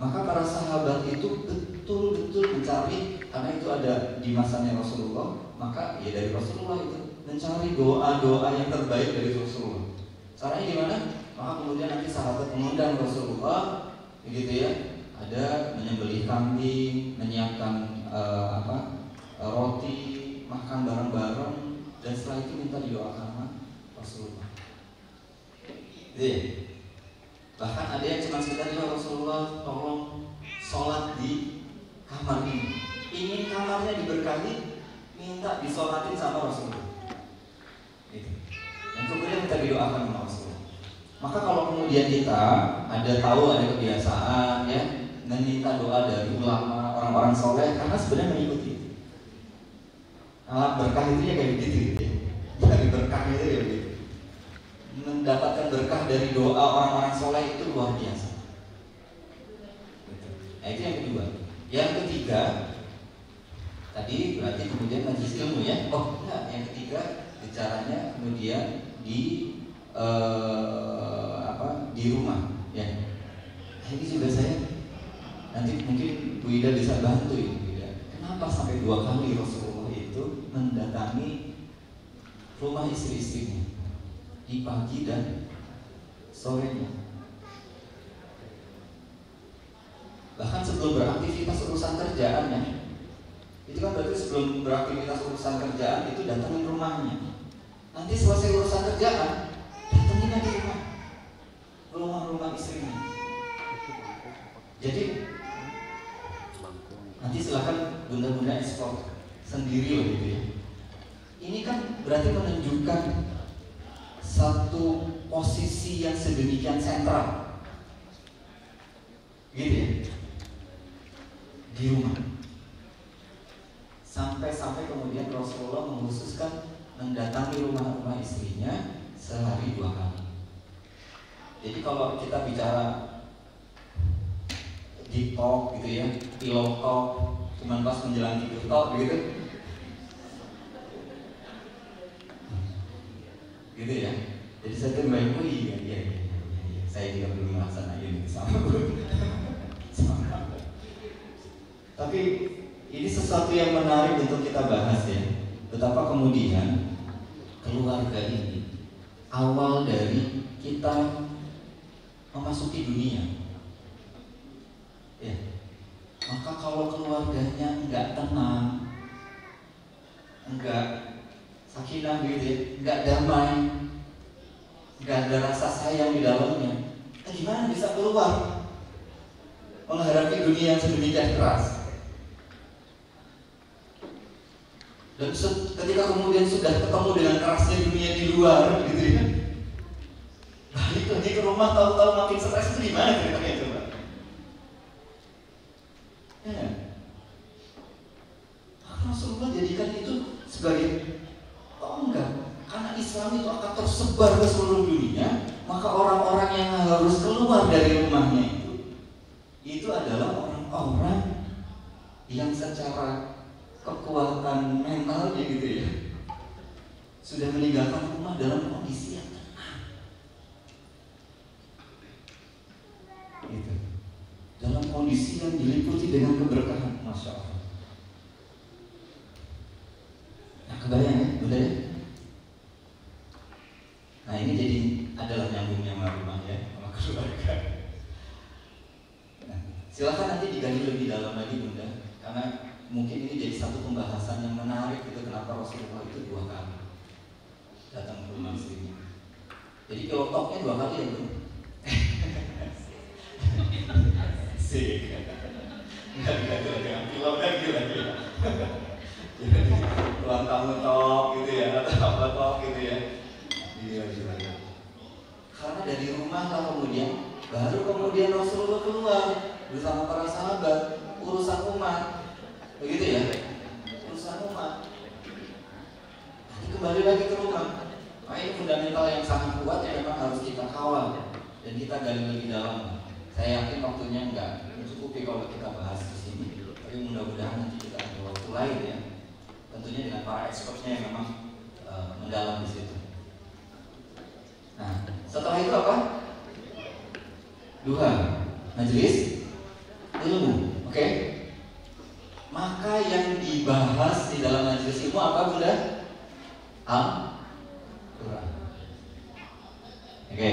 Maka para sahabat itu betul-betul mencari, karena itu ada di masanya Rasulullah. Maka ya dari Rasulullah itu mencari doa-doa yang terbaik dari Rasulullah. Caranya gimana? Maka kemudian nanti sahabat mengundang Rasulullah, begitu ya. Ada menyembelih kambing, menyiapkan roti, makan bareng-bareng, dan setelah itu minta didoakan sama Rasulullah. Jadi, bahkan ada yang kamar ini, ingin kamarnya diberkahi, minta disolatin sama Rasulullah. Gitu. Dan kemudian kita didoakan sama Rasulullah. Maka kalau kemudian kita ada kebiasaan ya meminta doa dari ulama, orang-orang soleh, karena sebenarnya mengikuti. Alat berkah itu ya kayak begitu gitu ya. Dari berkah itu ya begitu. Mendapatkan berkah dari doa orang-orang soleh itu luar biasa. Nah itu yang kedua. Yang ketiga, tadi berarti kemudian majelis ilmu ya. Oh enggak, yang ketiga bicaranya kemudian di di rumah ya. Ini juga saya nanti mungkin Bu Ida bisa bantu ya, Bu Ida. Kenapa sampai 2 kali Rasulullah itu mendatangi rumah istri-istrinya di pagi dan sorenya? Bahkan sebelum beraktivitas urusan kerjaan ya, itu kan berarti sebelum beraktivitas urusan kerjaan itu datangin rumahnya. Nanti selesai urusan kerjaan, datangin lagi rumah istrinya. Jadi nanti silakan bunda-bunda ekspor sendiri loh gitu ya. Ini kan berarti menunjukkan satu posisi yang sedemikian sentral, gitu ya, di rumah. Sampai kemudian Rasulullah mengkhususkan mendatangi rumah istrinya sehari 2 kali. Jadi kalau kita bicara deep talk gitu ya, pillow talk, cuman pas menjelang tidur talk gitu, gitu ya. Jadi saya tuh main iya. Saya juga belum melaksanakan sama Bu. Tapi ini sesuatu yang menarik untuk kita bahas ya. Betapa kemudian keluarga ini awal dari kita memasuki dunia. Ya. Maka kalau keluarganya enggak tenang, enggak sakinah gitu ya, enggak damai, enggak ada rasa sayang di dalamnya, gimana bisa keluar menghadapi dunia yang sedemikian keras? Dan ketika kemudian sudah ketemu dengan kerasnya dunia di luar gitu ya, balik lagi ke rumah tahu-tahu makin stres, itu gimana ceritanya coba? Ya. Rasulullah jadikan itu sebagai enggak, karena Islam itu akan tersebar ke seluruh dunia, maka orang-orang yang harus keluar dari rumahnya itu adalah orang-orang yang secara kekuatan mentalnya gitu ya sudah meninggalkan rumah dalam kondisi yang tenang, gitu. Dalam kondisi yang diliputi dengan keberkahan, masya Allah. Nah, kebayang ya, Bunda ya? Nah, ini jadi adalah nyambungnya sama rumah ya, sama keluarga. Nah, silakan nanti digali lebih dalam lagi Bunda, karena mungkin ini jadi satu pembahasan yang menarik gitu, kenapa Rasulullah itu 2 kali datang ke rumah istrinya. Jadi pilotoknya 2 kali ya Bunda. Sih, nggak dengan pilot lagi. Jadi ruang tamu tok gitu ya, atau apa tok gitu ya. Iya. Karena dari rumah lah baru kemudian Rasulullah keluar bersama para sahabat urusan umat, begitu ya, urusan umat. Nanti kembali lagi ke rumah. Nah, ini fundamental yang sangat kuat yang memang harus kita kawal dan kita gali lebih dalam. Saya yakin waktunya enggak mencukupi kalau kita bahas di sini, tapi mudah-mudahan nanti kita ada waktu lain ya. Tentunya dengan para expertnya yang memang mendalam di situ. Nah, setelah itu apa? Duha, majelis ilmu, oke? Maka yang dibahas di dalam majelis ilmu apa Bunda? Al-Quran. Oke,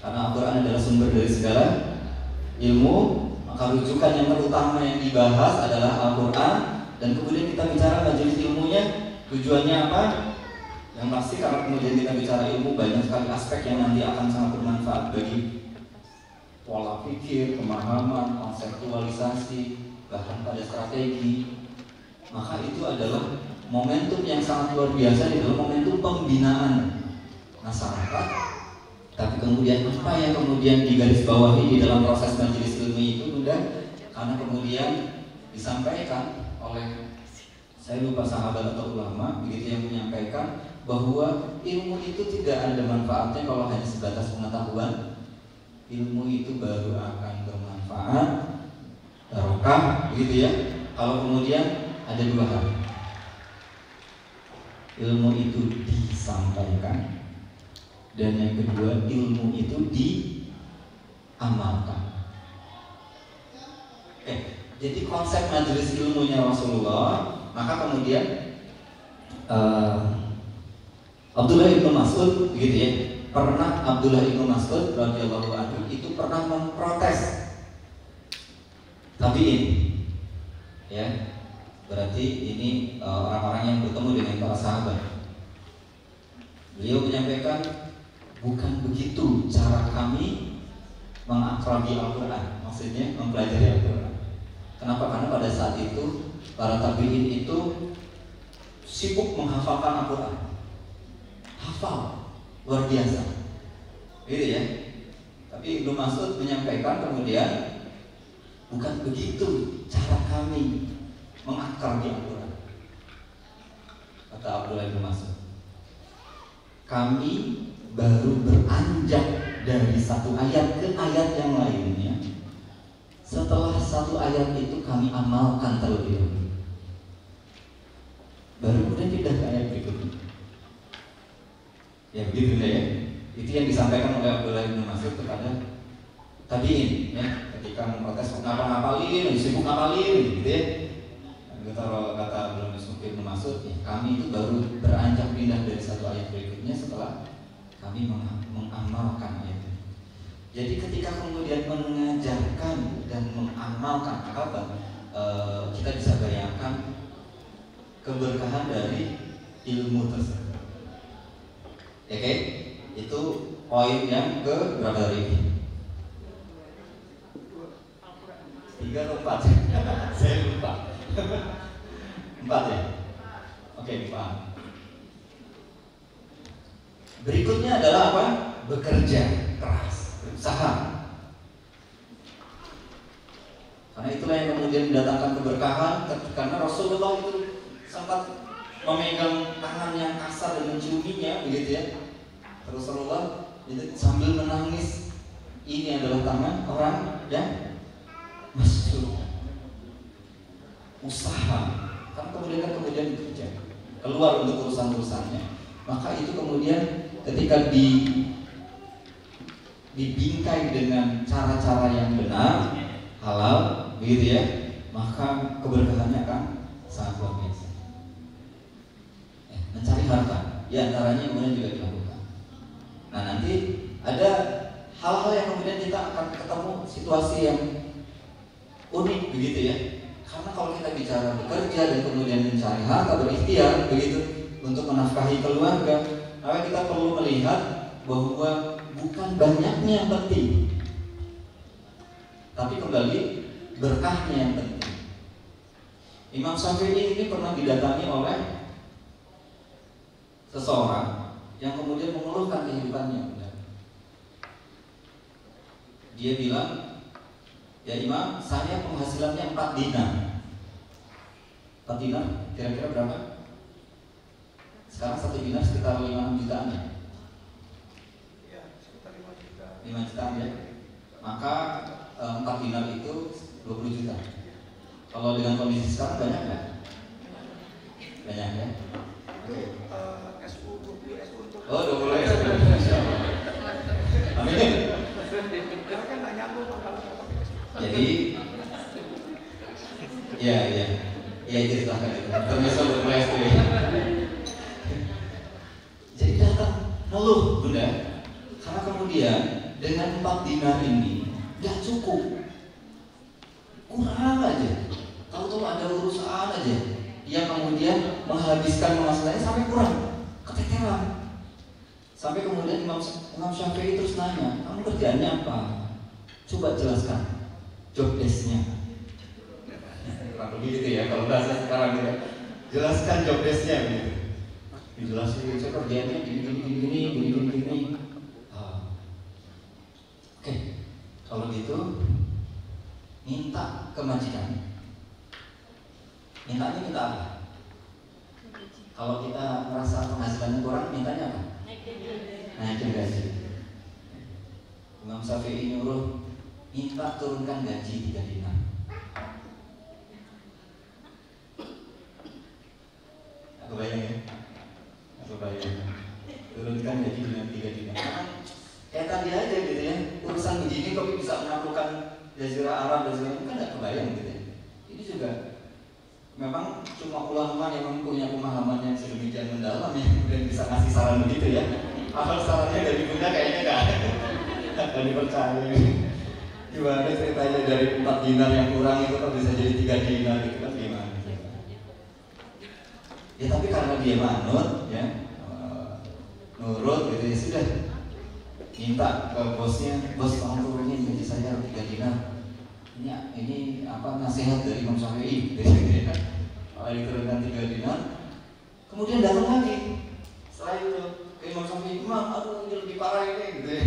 karena Al-Quran adalah sumber dari segala ilmu, maka rujukan yang terutama yang dibahas adalah Al-Quran. Dan kemudian kita bicara majelis ilmunya, tujuannya apa? Yang pasti karena kemudian kita bicara ilmu, banyak sekali aspek yang nanti akan sangat bermanfaat bagi pola pikir, pemahaman, konseptualisasi, bahkan pada strategi. Maka itu adalah momentum yang sangat luar biasa di dalam momentum pembinaan masyarakat. Tapi kemudian apa yang kemudian digarisbawahi di dalam proses majelis ilmu itu mudah, karena kemudian disampaikan oleh, saya lupa sahabat atau ulama begitu, yang menyampaikan bahwa ilmu itu tidak ada manfaatnya kalau hanya sebatas pengetahuan. Ilmu itu baru akan bermanfaat, barokah, begitu ya, kalau kemudian ada dua hal. Ilmu itu disampaikan, dan yang kedua ilmu itu diamalkan. Jadi konsep majelis ilmunya Rasulullah, maka kemudian Abdullah bin Mas'ud, begitu ya, pernah Abdullah bin Mas'ud radhiyallahu anhu itu pernah memprotes tabi'in, ya. Berarti ini orang-orang yang bertemu dengan para sahabat. Beliau menyampaikan, bukan begitu cara kami mengakrabi Al-Quran, maksudnya mempelajari Al-Quran. Kenapa? Karena pada saat itu para tabi'in itu sibuk menghafalkan Al-Quran, hafal luar biasa, gitu ya. Tapi Ibnu Mas'ud menyampaikan kemudian, bukan begitu cara kami mengakrabi Al-Quran. Kata Abdullah bin Mas'ud, kami baru beranjak dari satu ayat ke ayat yang lainnya setelah satu ayat itu kami amalkan terlebih dahulu, baru kemudian pindah ke ayat berikutnya. Ya begitu ya. Itu yang disampaikan oleh Abdullah bin Mas'ud kepada tabi'in, ya, ketika memprotes, kenapa ngapalin, sibuk ngapalin, gitu ya. Kata Abdullah bin Mas'ud, ya, kami itu baru beranjak pindah dari satu ayat berikutnya setelah kami mengamalkan ayat itu. Jadi ketika kemudian mengajarkan dan mengamalkan apa, kita bisa bayangkan keberkahan dari ilmu tersebut. Oke, itu poin yang ke berapa hari ini? 3 atau 4? Saya lupa. 4 ya? Oke, 4. Berikutnya adalah apa? Bekerja keras, berusaha. Karena itulah yang kemudian mendatangkan keberkahan, karena Rasulullah itu sempat memegang tangan yang kasar dan menciuminya, begitu ya. Rasulullah itu sambil menangis, ini adalah tangan orang yang masuk usaha, kan kemudian bekerja keluar untuk urusan-urusannya. Maka itu kemudian ketika dibingkai dengan cara-cara yang benar, halal, begitu ya, maka keberkahannya akan sangat luar biasa. Mencari harta, diantaranya kemudian juga dilakukan. Nah, nanti ada hal-hal yang kemudian kita akan ketemu situasi yang unik, begitu ya. Karena kalau kita bicara bekerja dan kemudian mencari harta, berikhtiar, begitu, untuk menafkahi keluarga, maka kita perlu melihat bahwa bukan banyaknya yang penting, tapi kembali berkahnya yang penting. Imam Syafi'i ini pernah didatangi oleh seseorang yang kemudian mengeluhkan kehidupannya. Dia bilang, ya Imam, saya penghasilannya 4 dinar. 4 dinar kira-kira berapa? Sekarang 1 dinar sekitar 5 jutaan ya? Ya, sekitar 5 juta. 5 jutaan ya? Maka 4 dinar itu 20 juta. Kalau dengan kondisi sekarang banyak nggak? Banyak ya? SU, 20 SU untuk. Oh, 20 SU. Amin. Karena kan nggak nyambung kalau. Jadi, ya ceritakan itu. Termasuk bermain SU. Jadi datang ngeluh bunda, karena kemudian dengan 4 dinar ini nggak cukup, kurang aja. Tahu-tahu ada urusan aja, dia kemudian menghabiskan penghasilannya sampai kurang, keteteran. Sampai kemudian Imam Syafi'i terus nanya, kamu kerjaannya apa? Coba jelaskan job desk-nya. begitu ya kalau bahasa sekarang ya. Jelaskan job desk-nya gitu. Dijelasin kerjanya gini. Oke, kalau gitu minta ke majikan. Mintanya minta apa? Kalau kita merasa penghasilannya kurang, mintanya apa? Naikin gaji. Imam Syafi'i nyuruh minta turunkan gaji 3 dinar. Aku bayang ya? Turunkan gaji dengan 3 dinar. Kayak tadi aja gitu ya, urusan begini kok bisa menaklukkan Jazirah Arab dan sebagainya, kan gak kebayang gitu ya. Ini juga memang cuma ulama yang mempunyai pemahaman yang sedemikian mendalam yang kemudian bisa ngasih saran begitu ya. Asal sarannya dari Bunda kayaknya gak dipercaya. Gimana ceritanya dari 4 dinar yang kurang itu kok bisa jadi 3 dinar itu kan gimana? Ya tapi karena dia manut ya, nurut gitu ya sudah. Minta ke bosnya, bos tolong turunin gaji saya 3 dinar. Ini apa nasihat dari Imam Syafi'i gitu ya. Kalau diturunkan 3 dinar, kemudian datang lagi. Setelah itu ke Imam Syafi'i, Imam, aku lebih parah ini gitu ya.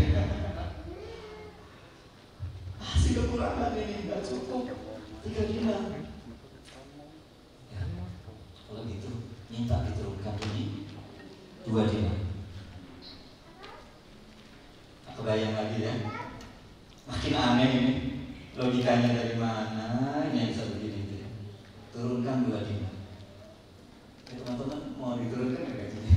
Masih kekurangan ini, nggak cukup 3 dinar. Ya, kalau gitu minta diturunkan ini 2 dinar. Kebayang lagi ya, makin aneh ini, logikanya dari mana ini yang bisa begini gitu ya. Turunkan 2 dinar. Ya, teman-teman mau diturunkan nggak gajinya?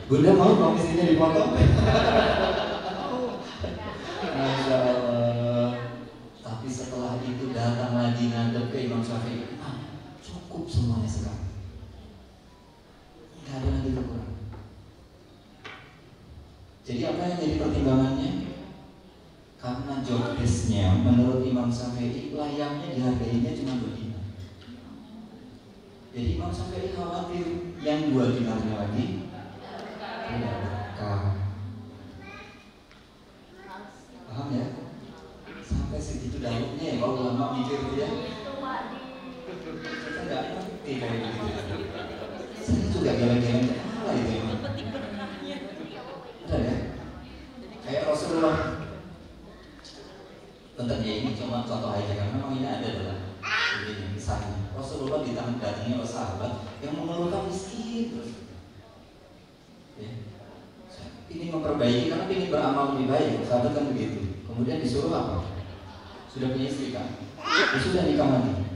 Bunda mau komisinya dipotong? Masya Allah. Tapi setelah itu datang lagi ngadep ke Imam Syafi'i, cukup semuanya sekarang. Gak ada lagi kurang. Jadi apa yang jadi pertimbangannya? Karena job desk-nya menurut Imam Syafi'i layaknya dihargainya cuma 2 dinar. Jadi Imam Syafi'i khawatir yang 2 dinarnya lagi tidak berkah. Paham ya? Sampai segitu dalamnya ya kalau ulama mikir dia. Kita nggak ngerti kayak gitu. Saya juga geleng-geleng kepala itu emang. Ada ya? Kayak Rasulullah. Bentar ya, ini cuma contoh aja kan memang ini ada dalam ini misalnya Rasulullah didatangi oleh sahabat yang mengeluhkan miskin terus. Ya. Ini memperbaiki karena ingin beramal lebih baik. Sahabat kan begitu. Kemudian disuruh apa? Sudah punya istri kan? Ya sudah nikah lagi.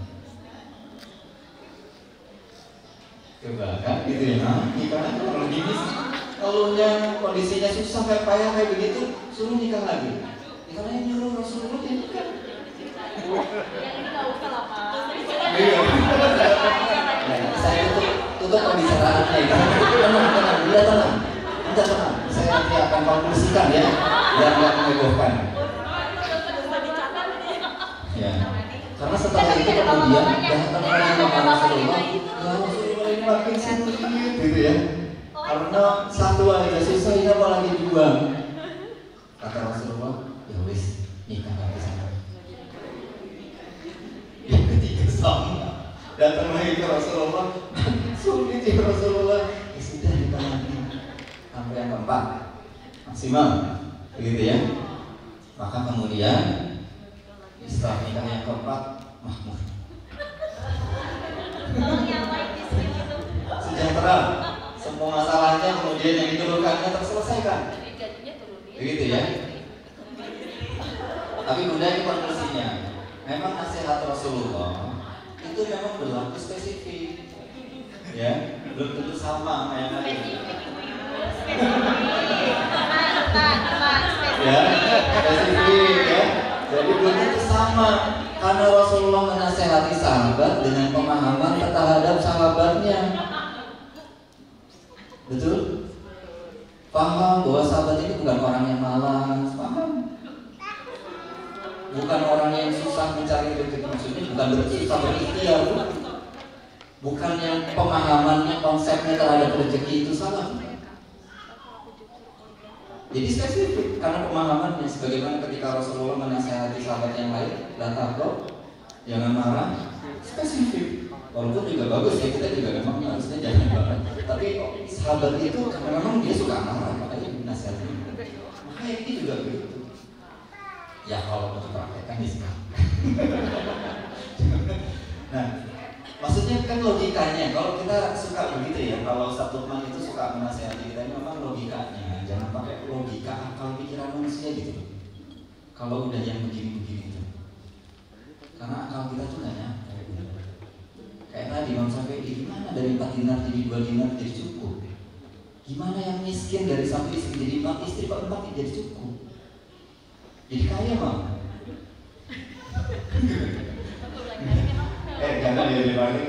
Coba kan gitu ya, nikah lagi kalau gini kalau kondisinya susah kayak payah kayak begitu, suruh nikah lagi. Nikah lagi nyuruh Rasulullah dia nikah. Yang ini nggak usah lah Pak. Iya. Saya tutup pembicaraannya ya. Tenang, udah tenang. Saya nanti akan konklusikan ya, biar nggak menghebohkan. Ya. Karena setelah itu kemudian datang lagi sama Rasulullah. Ya Rasulullah ini makin sulit gitu ya. Karena satu aja susah ini apalagi 2. Kata Rasulullah, ya wis nikah lagi sama. Yang ketiga sama. Datang lagi ke Rasulullah, sulit ya Rasulullah. Ya sudah nikah lagi. Sampai yang keempat maksimal, begitu ya. Maka kemudian setelah nikah yang keempat makmur. Sejahtera. Semua masalahnya kemudian yang dikeluhkannya terselesaikan. Begitu ya. Tapi Bunda ini konklusinya, memang nasihat Rasulullah itu memang berlaku spesifik. Ya, belum tentu sama yang lain. Ya, spesifik ya. Jadi belum tentu sama. Karena Rasulullah menasehati sahabat dengan pemahaman terhadap sahabatnya. Betul? Paham bahwa sahabat ini bukan orang yang malas, paham? Bukan orang yang susah mencari rezeki, maksudnya bukan susah berikhtiar, bukan yang pemahamannya, konsepnya terhadap rezeki itu salah. Jadi spesifik karena pemahamannya, sebagaimana ketika Rasulullah menasihati sahabat yang lain, la taghdab, jangan marah, spesifik. Walaupun juga bagus ya, kita juga memang harusnya jangan marah. Tapi sahabat itu karena memang dia suka marah, makanya dinasihati. Makanya ini juga begitu. Ya kalau mau dipraktekkan bisa. Nah, maksudnya kan logikanya, kalau kita suka begitu ya, kalau Ustaz Lukman itu suka menasihati kita, ini memang logikanya. Jangan pakai logika akal pikiran manusia gitu. Kalau udah yang begini-begini itu, karena akal kita tuh nggak nyampe. Kayak tadi Imam Syafi'i, gimana dari 4 dinar jadi 2 dinar jadi cukup? Gimana yang miskin dari 1 istri jadi 4 istri, 4 jadi cukup? Jadi kaya Bang. Jangan ya dibagi.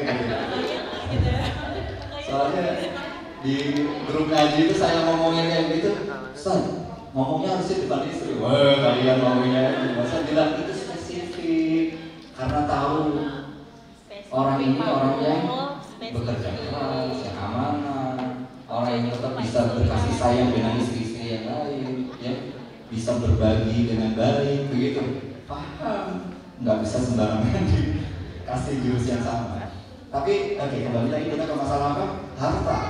Soalnya di grup ngaji itu saya ngomongin yang gitu, Ustaz, ngomongnya harusnya depan istri. Wah, kalian ngomongnya, masa bilang itu spesifik karena tahu orang ini orang yang bekerja keras, yang amanah, orang yang tetap bisa berkasih sayang dengan istri-istri yang lain, ya, bisa berbagi dengan baik, begitu. Paham? Nggak bisa sembarangan dikasih jurus yang sama. Tapi oke, kembali lagi kita ke masalah apa? Harta.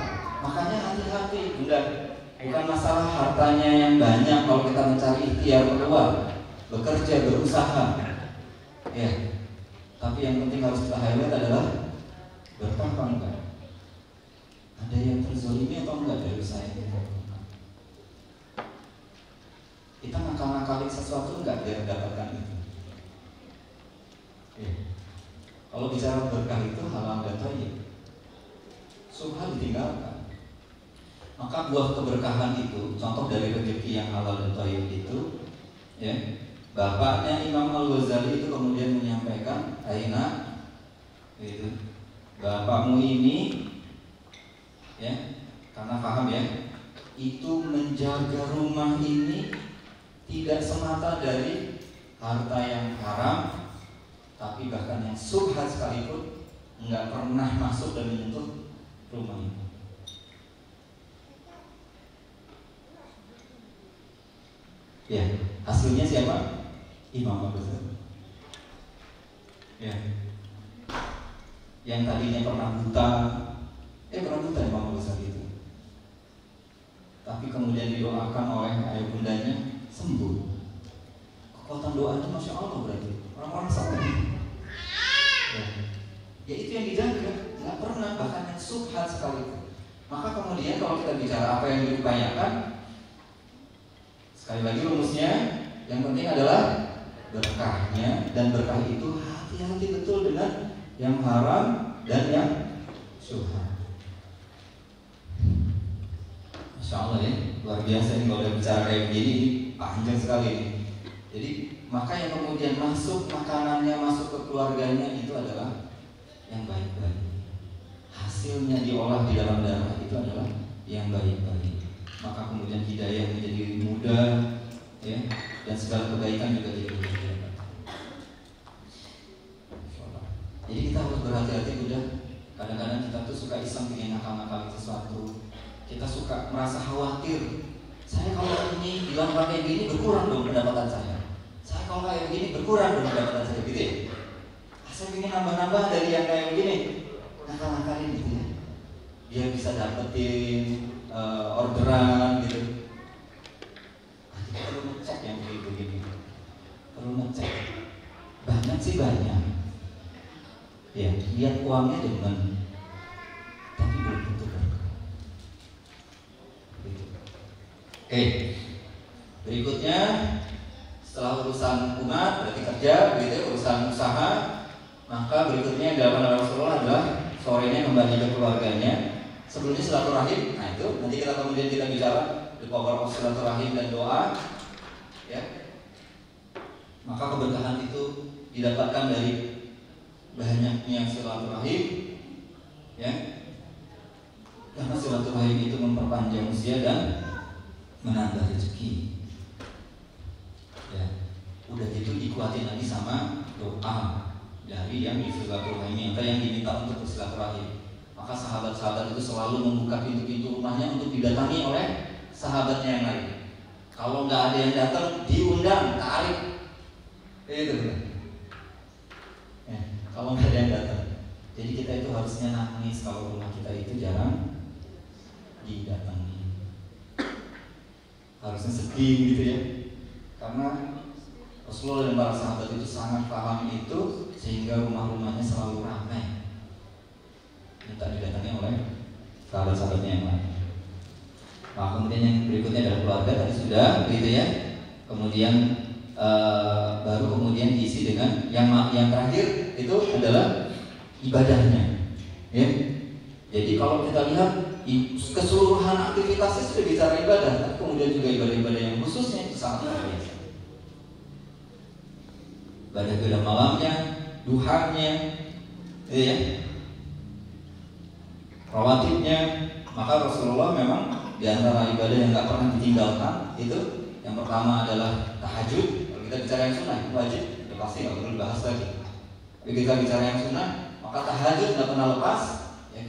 Makanya hati-hati, bukan masalah hartanya yang banyak kalau kita mencari ikhtiar keluar, bekerja, berusaha, ya. Tapi yang penting harus kita highlight adalah berkah apa enggak? Ada yang terzolimi atau enggak dari usaha ini? Kita ngakal-ngakalin sesuatu enggak biar mendapatkan itu? Ya. Kalau bicara berkah itu halal dan thayyib, subhan ditinggalkan. Maka buah keberkahan itu, contoh dari rezeki yang halal dan thayyib itu, ya, bapaknya Imam Al-Ghazali itu kemudian menyampaikan, Aina, itu, bapakmu ini, ya, karena paham ya, itu menjaga rumah ini tidak semata dari harta yang haram, tapi bahkan yang subhat sekalipun nggak pernah masuk dan menyentuh rumah ini. Ya, hasilnya siapa? Imam Al-Ghazali. Ya. Yang tadinya pernah buta Imam Al-Ghazali itu. Tapi kemudian didoakan oleh ayah bundanya sembuh. Kekuatan doanya Masya Allah berarti. Orang-orang saleh. Ya itu yang dijaga, nggak pernah, bahkan yang subhat sekalipun. Maka kemudian kalau kita bicara apa yang diupayakan, sekali lagi rumusnya, yang penting adalah berkahnya, dan berkah itu hati-hati betul dengan yang haram dan yang syubhat. Masya Allah ya, luar biasa ini kalau bicara kayak begini, panjang sekali ini. Jadi maka yang kemudian masuk makanannya, masuk ke keluarganya itu adalah yang baik-baik. Hasilnya diolah di dalam darah itu adalah yang baik-baik. Maka kemudian hidayah menjadi mudah, ya, dan segala kebaikan juga jadi mudah. Jadi kita harus berhati-hati udah. Kadang-kadang kita tuh suka iseng bikin nakal-nakal sesuatu. Kita suka merasa khawatir. Saya kalau ini dilakukan kayak gini berkurang dong pendapatan saya. Saya kalau kayak begini berkurang dong pendapatan saya, gitu ya. Saya ingin nambah-nambah dari yang kayak begini. Nakal-nakalin gitu ya. Dia bisa dapetin orderan gitu. Kita perlu ngecek yang begini. Perlu ngecek. Banyak sih banyak. Ya, lihat uangnya demen, tapi belum tentu berkah. Gitu. Oke. Berikutnya setelah urusan umat berarti kerja, gitu, urusan usaha, maka berikutnya yang dilakukan oleh Rasulullah adalah sorenya kembali ke keluarganya. Sebelumnya silaturahim. Nah itu nanti kita kemudian kita bicara the power of silaturahim dan doa, ya. Maka keberkahan itu didapatkan dari banyaknya silaturahim, ya. Karena silaturahim itu memperpanjang usia dan menambah rezeki. Ya, udah gitu dikuatin lagi sama doa dari yang silaturahim atau yang diminta untuk bersilaturahim. Maka sahabat-sahabat itu selalu membuka pintu-pintu rumahnya untuk didatangi oleh sahabatnya yang lain. Kalau nggak ada yang datang, diundang, tarik. Itu benar. Ya, kalau nggak ada yang datang. Jadi kita itu harusnya nangis kalau rumah kita itu jarang didatangi. Harusnya sedih gitu ya. Karena Rasulullah dan para sahabat itu sangat paham itu, sehingga rumah-rumahnya selalu ramai, minta didatangi oleh sahabat-sahabatnya yang lain. Nah, kemudian yang berikutnya adalah keluarga, tadi sudah gitu ya. Kemudian baru kemudian diisi dengan yang terakhir itu adalah ibadahnya. Ya. Jadi kalau kita lihat keseluruhan aktivitasnya sudah bicara ibadah, tapi kemudian juga ibadah-ibadah yang khususnya itu sangat luar biasa. Ibadah malamnya, duhanya, gitu ya, rawatibnya. Maka Rasulullah memang di antara ibadah yang nggak pernah ditinggalkan itu yang pertama adalah tahajud. Kalau kita bicara yang sunnah itu wajib, udah pasti nggak perlu dibahas lagi. Tapi kita bicara yang sunnah, maka tahajud nggak pernah lepas. Ya.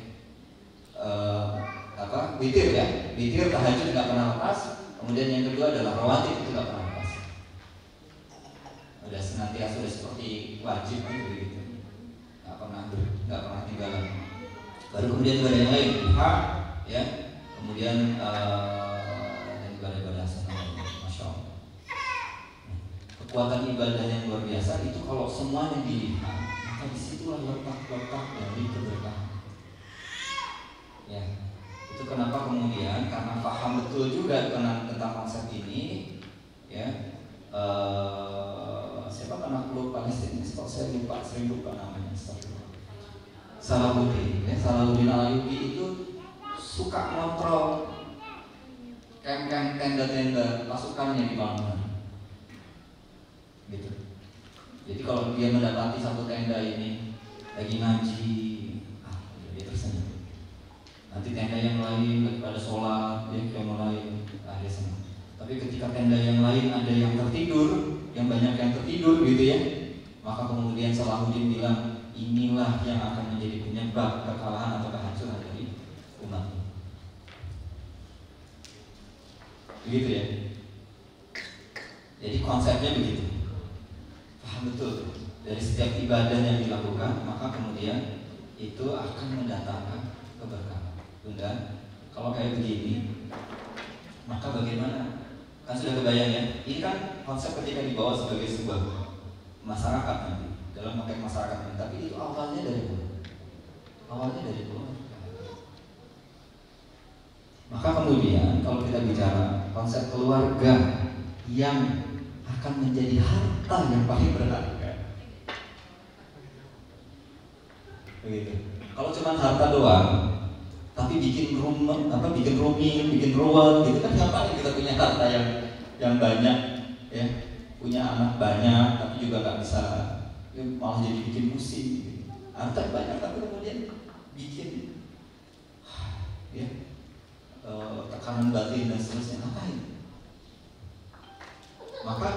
Witir ya, witir tahajud nggak pernah lepas. Kemudian yang kedua adalah rawatib, itu nggak pernah lepas. Udah senantiasa sudah seperti wajib gitu, nggak pernah tinggalan. Baru kemudian ibadah yang lain, ya, kemudian dan ibadah-ibadah sunnah, masya Allah. Kekuatan ibadah yang luar biasa itu kalau semuanya dilihat, maka disitulah letak dari keberkahan. Ya, itu kenapa kemudian karena paham betul juga tentang konsep ini, ya. Siapa penakluk Palestina? Saya sering lupa namanya. Salahuddin, ya, Salahuddin Al-Ayyubi itu suka ngontrol camp-camp, tenda-tenda pasukannya di mana, gitu. Jadi kalau dia mendapati satu tenda ini lagi ngaji, dia tersenyum. Nanti tenda yang lain lagi pada sholat, dia mulai dia senang. Tapi ketika tenda yang lain ada yang tertidur, yang banyak yang tertidur gitu ya, maka kemudian Salahuddin bilang, inilah yang akan menjadi penyebab kekalahan atau kehancuran dari umat. Begitu ya. Jadi konsepnya begitu. Paham betul. Dari setiap ibadah yang dilakukan, maka kemudian itu akan mendatangkan keberkahan. Bunda, kalau kayak begini, maka bagaimana? Kan sudah kebayang ya. Ini kan konsep ketika dibawa sebagai sebuah masyarakat nanti, dalam konteks masyarakat ini. Tapi itu awalnya dari mana? Awalnya dari keluarga. Maka kemudian kalau kita bicara konsep keluarga yang akan menjadi harta yang paling berharga, begitu. Kalau cuma harta doang, tapi bikin rumit, bikin ruwet, gitu kan ngapain kita punya harta yang banyak, ya, punya anak banyak, tapi juga nggak bisa, ya, malah jadi bikin pusing. Gitu. Harta banyak tapi kemudian bikin, ya, tekanan batin dan seterusnya, ngapain? Maka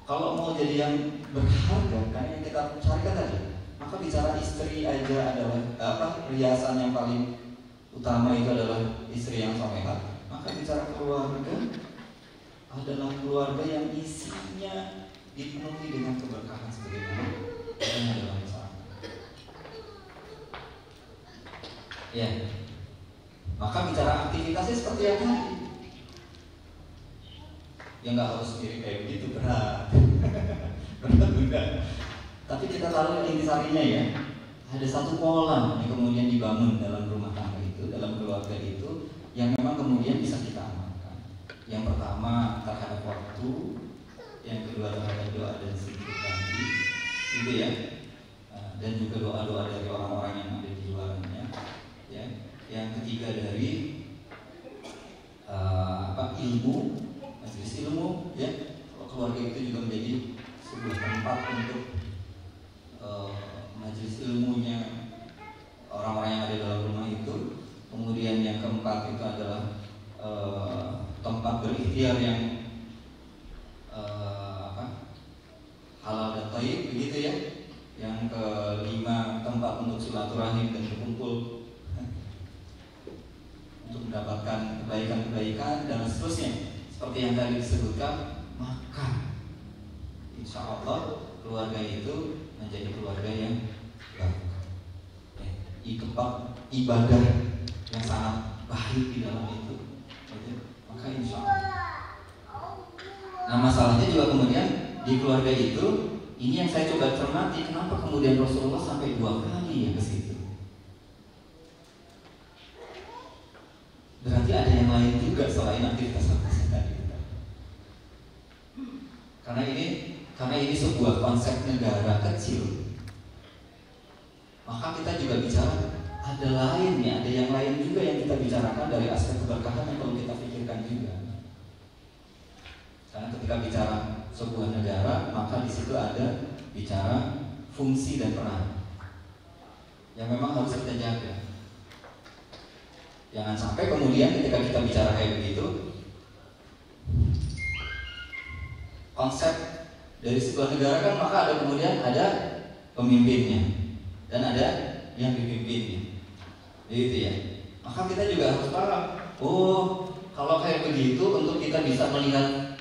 kalau mau jadi yang berharga, kan yang kita carikan tadi, maka bicara istri aja adalah riasan yang paling utama itu adalah istri yang salehah. Maka bicara keluarga adalah keluarga yang isinya dipenuhi dengan keberkahan sebagaimana yang adalah masalah. Ya, maka bicara aktivitasnya seperti yang tadi. Ya nggak harus mirip kayak begitu, berat, berat juga. Tapi kita taruh intisarinya ya. Ada satu pola yang kemudian dibangun dalam rumah tangga itu, dalam keluarga itu, yang memang kemudian bisa kita amalkan. Yang pertama terhadap waktu, yang kedua terhadap doa dan zikir tadi, gitu ya. Dan juga doa-doa dari orang-orang yang ada di luarnya, ya. Yang ketiga dari ilmu, majelis ilmu, ya. Keluarga itu juga menjadi sebuah tempat untuk majelis ilmunya orang-orang yang ada dalam rumah itu. Kemudian yang keempat itu adalah tempat berikhtiar yang halal dan thayyib, begitu ya. Yang kelima tempat untuk silaturahim dan berkumpul untuk mendapatkan kebaikan-kebaikan dan seterusnya. seperti yang tadi disebutkan, maka insya Allah keluarga itu menjadi keluarga yang baik. Tempat ibadah yang sangat baik di dalam itu, maka insya Allah. Nah masalahnya juga kemudian di keluarga itu, ini yang saya coba cermati, kenapa kemudian Rasulullah sampai 2 kali ya ke situ. Berarti ada yang lain juga selain aktivitas tadi. Karena ini sebuah konsep negara kecil, maka kita juga bicara ada lainnya, ada yang lain juga yang kita bicarakan dari aspek keberkahan yang perlu kita pikirkan juga. Karena ketika bicara sebuah negara, maka di situ ada bicara fungsi dan peran yang memang harus kita jaga. Jangan sampai kemudian ketika kita bicara kayak begitu, konsep dari sebuah negara kan maka ada kemudian ada pemimpinnya dan ada yang dipimpinnya, gitu ya. Maka kita juga harus paham, oh kalau kayak begitu untuk kita bisa melihat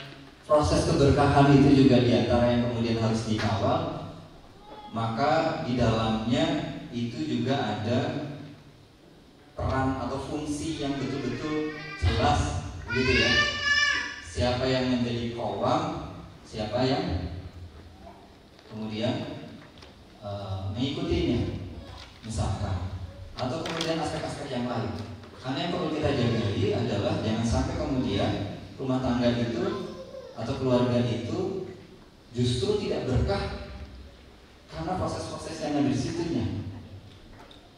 proses keberkahan itu juga diantara yang kemudian harus dikawal, maka di dalamnya itu juga ada peran atau fungsi yang betul-betul jelas, gitu ya. Siapa yang menjadi qawwam, siapa yang kemudian mengikutinya, misalkan, atau kemudian aspek-aspek yang lain. Karena yang perlu kita jagai adalah jangan sampai kemudian rumah tangga itu atau keluarga itu justru tidak berkah karena proses-proses yang ada di situnya.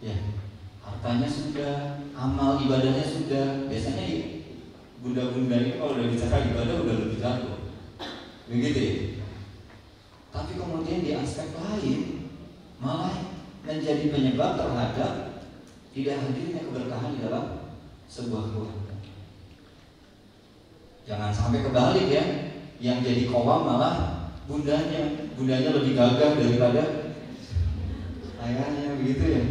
Ya, hartanya sudah, amal ibadahnya sudah. Biasanya bunda-bunda ini kalau udah bicara ibadah udah lebih jago, begitu ya. Tapi kemudian di aspek lain malah menjadi penyebab terhadap tidak hadirnya keberkahan di dalam sebuah keluarga. Jangan sampai kebalik ya, yang jadi qawwam malah bundanya lebih gagah daripada ayahnya, begitu ya.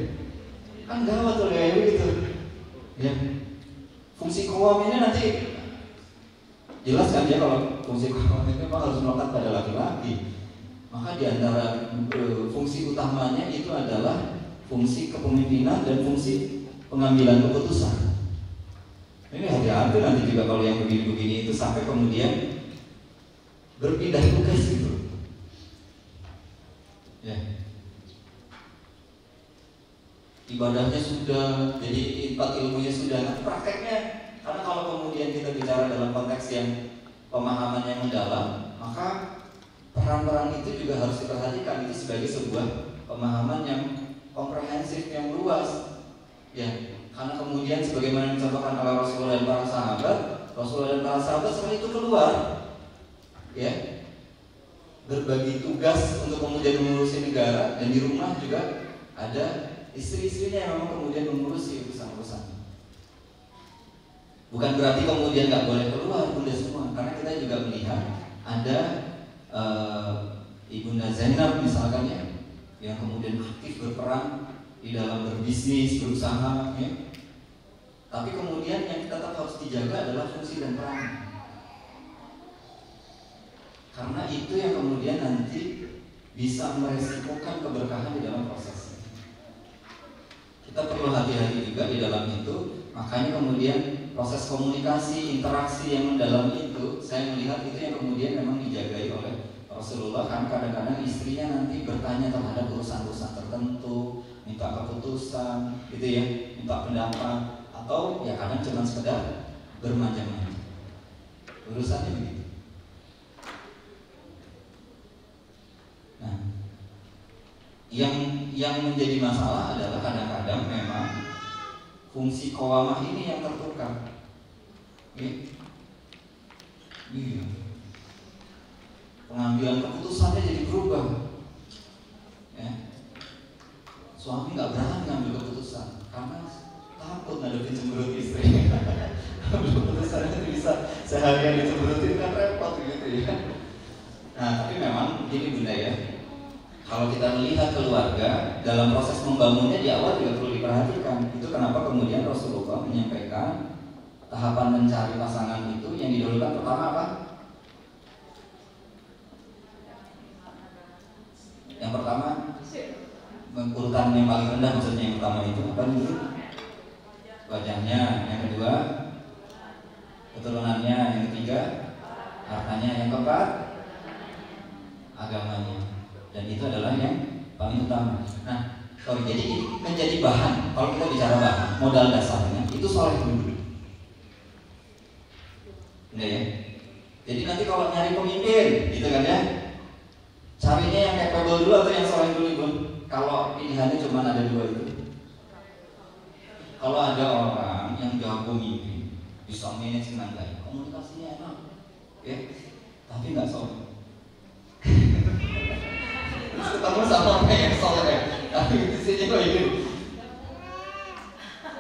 Kan gawat tuh kayak begitu. Ya. Fungsi qawwam ini nanti jelas kan ya, kalau fungsi qawwam itu memang harus melekat pada laki-laki. Maka di antara fungsi utamanya itu adalah fungsi kepemimpinan dan fungsi pengambilan keputusan. Ini hati-hati nanti juga kalau yang begini-begini itu sampai kemudian berpindah tugas gitu. Ya. Ibadahnya sudah, jadi tempat ilmunya sudah, nanti prakteknya. Karena kalau kemudian kita bicara dalam konteks yang pemahaman yang mendalam, maka peran-peran itu juga harus diperhatikan. Itu sebagai sebuah pemahaman yang komprehensif, yang luas. Ya. Karena kemudian sebagaimana dicontohkan oleh Rasulullah dan para sahabat, setelah itu keluar, ya, berbagi tugas untuk kemudian mengurusi negara, dan di rumah juga ada istri-istrinya yang memang kemudian mengurusi urusan-urusan. Bukan berarti kemudian nggak boleh keluar bunda semua, karena kita juga melihat ada Ibunda Zainab misalkan ya, yang kemudian aktif berperan di dalam berbisnis, berusaha, ya. Tapi kemudian yang tetap harus dijaga adalah fungsi dan peran. Karena itu yang kemudian nanti bisa meresikokan keberkahan di dalam proses. Kita perlu hati-hati juga di dalam itu. Makanya kemudian proses komunikasi, interaksi yang mendalam itu, saya melihat itu yang kemudian memang dijagai oleh Rasulullah. Kan kadang-kadang istrinya nanti bertanya terhadap urusan-urusan tertentu, minta keputusan, gitu ya, minta pendapat, atau ya kadang cuma sekedar bermanja-manja. Urusannya begitu. Nah, yang menjadi masalah adalah kadang-kadang memang fungsi qawamah ini yang tertukar. Iya. Pengambilan keputusannya jadi berubah. Ya. Suami nggak berani ngambil keputusan karena takut ngadepin cemberut istri. Keputusannya itu bisa seharian dicemberutin kan repot gitu ya. Nah, tapi memang gini bunda ya, kalau kita melihat keluarga dalam proses membangunnya di awal juga perlu diperhatikan. Itu kenapa kemudian Rasulullah menyampaikan tahapan mencari pasangan itu yang didahulukan pertama apa? Yang pertama urutan yang paling rendah, maksudnya yang pertama itu apa dulu? Wajahnya. Yang kedua keturunannya. Yang ketiga hartanya. Yang keempat agamanya. Dan itu adalah yang paling utama. Nah, jadi menjadi bahan. Kalau kita bicara bahan, modal dasarnya itu soleh dulu. Enggak ya? Jadi nanti kalau nyari pemimpin, gitu kan ya, carinya yang capable dulu atau yang soleh dulu, Bun? Kalau pilihannya cuma ada dua itu. Kalau ada orang yang jago mimpi, bisa manage dengan baik, komunikasinya enak, ya, tapi nggak soleh. Terus ketemu sama orang yang soleh, tapi isinya kok ini.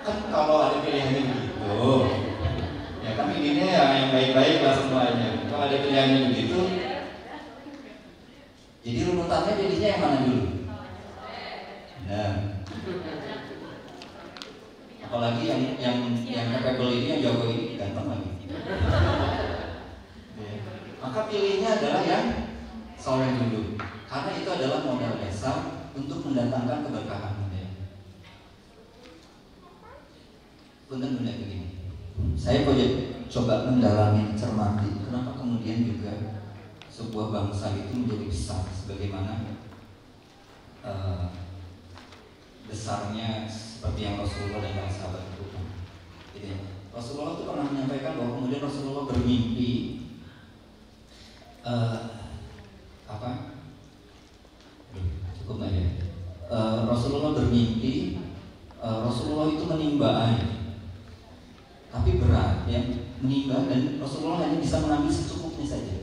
Kan kalau ada pilihannya begitu, ya kan ini ya yang baik-baik lah semuanya. Kalau ada pilihannya begitu, jadi runutannya jadinya yang mana dulu? Nah, apalagi yang capable ini, yang jago ini ganteng lagi. Maka pilihnya adalah yang soleh dulu, karena itu adalah modal dasar untuk mendatangkan keberkahan. Benar-benar begini. Saya coba mendalami, cermati, kenapa kemudian juga sebuah bangsa itu menjadi besar, sebagaimana besarnya seperti yang Rasulullah dan para sahabat lakukan. Gitu ya. Rasulullah itu pernah menyampaikan bahwa kemudian Rasulullah bermimpi cukup nggak ya? Rasulullah bermimpi, Rasulullah itu menimba air, tapi berat ya, menimba, dan Rasulullah hanya bisa mengambil secukupnya saja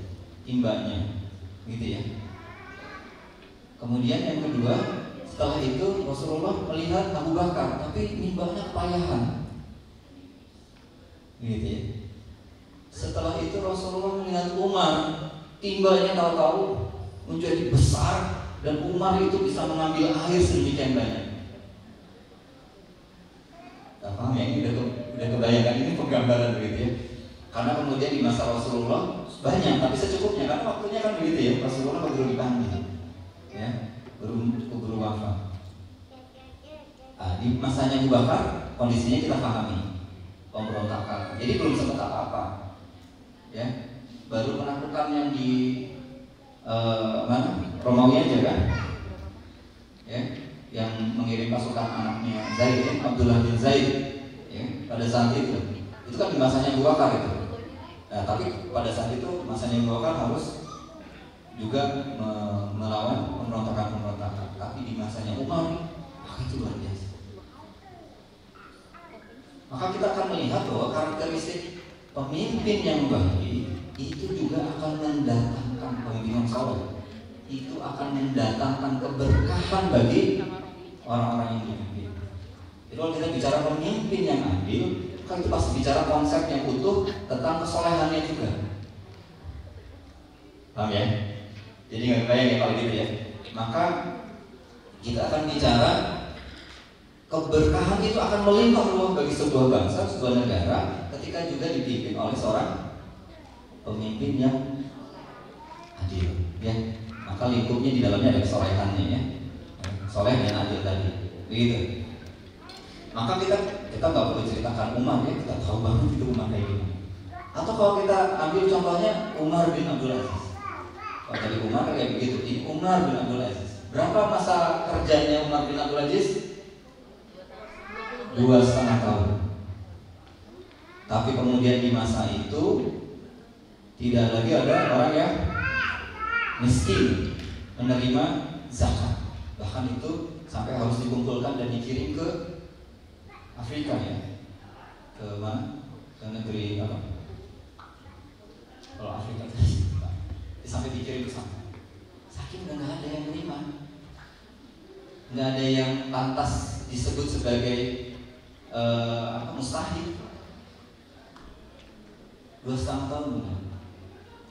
timbanya, gitu ya. Kemudian yang kedua, setelah itu Rasulullah melihat Abu Bakar, tapi nimbahnya kepayahan, gitu ya. Setelah itu Rasulullah melihat Umar, timbanya tahu-tahu menjadi besar, dan Umar itu bisa mengambil air sedemikian banyak. Gak paham ya, ini udah kebayangkan, ini penggambaran begitu ya. Karena kemudian di masa Rasulullah banyak, tapi secukupnya, karena waktunya kan begitu ya. Rasulullah keburu dipanggil, ya, keburu wafat. Di masanya Abu Bakar kondisinya kita pahami, pemberontakan. Jadi belum sempat apa-apa, ya, baru menaklukkan yang di mana? Romawi aja kan, ya, yang mengirim pasukan anaknya Zaid, Abdullah bin Zaid, ya, pada saat itu kan di masanya Abu Bakar itu. Nah, tapi pada saat itu masanya Abu Bakar harus juga melawan pemberontakan. Tapi di masanya Umar, itu luar biasa. Maka kita akan melihat bahwa karakteristik pemimpin yang baik itu juga akan mendatangkan pemimpin soleh. Itu akan mendatangkan keberkahan bagi orang-orang yang dipimpin. Jadi kalau kita bicara pemimpin yang adil, kan itu pasti bicara konsep yang utuh tentang kesolehannya juga. Paham ya? Jadi nggak kebayang ya kalau gitu ya. Maka kita akan bicara keberkahan itu akan melimpah ruah bagi sebuah bangsa, sebuah negara, ketika juga dipimpin oleh seorang pemimpin yang adil, ya. Maka lingkupnya di dalamnya ada kesolehannya, ya, soleh dan adil tadi, begitu. Maka kita nggak perlu ceritakan Umar, ya, kita tahu banget itu Umar kayak gimana. Atau kalau kita ambil contohnya Umar bin Abdul Aziz, kalau tadi Umar kayak begitu, ini Umar bin Abdul Aziz. Berapa masa kerjanya Umar bin Abdul Aziz? 2,5 tahun. Tapi kemudian di masa itu tidak lagi ada orang yang miskin menerima zakat. Bahkan itu sampai harus dikumpulkan dan dikirim ke Afrika, ya. Ke mana? Ke negeri apa? Kalau Afrika sampai dikirim ke sana. Saking udah nggak ada yang menerima, nggak ada yang pantas disebut sebagai mustahil. 2,5 tahun.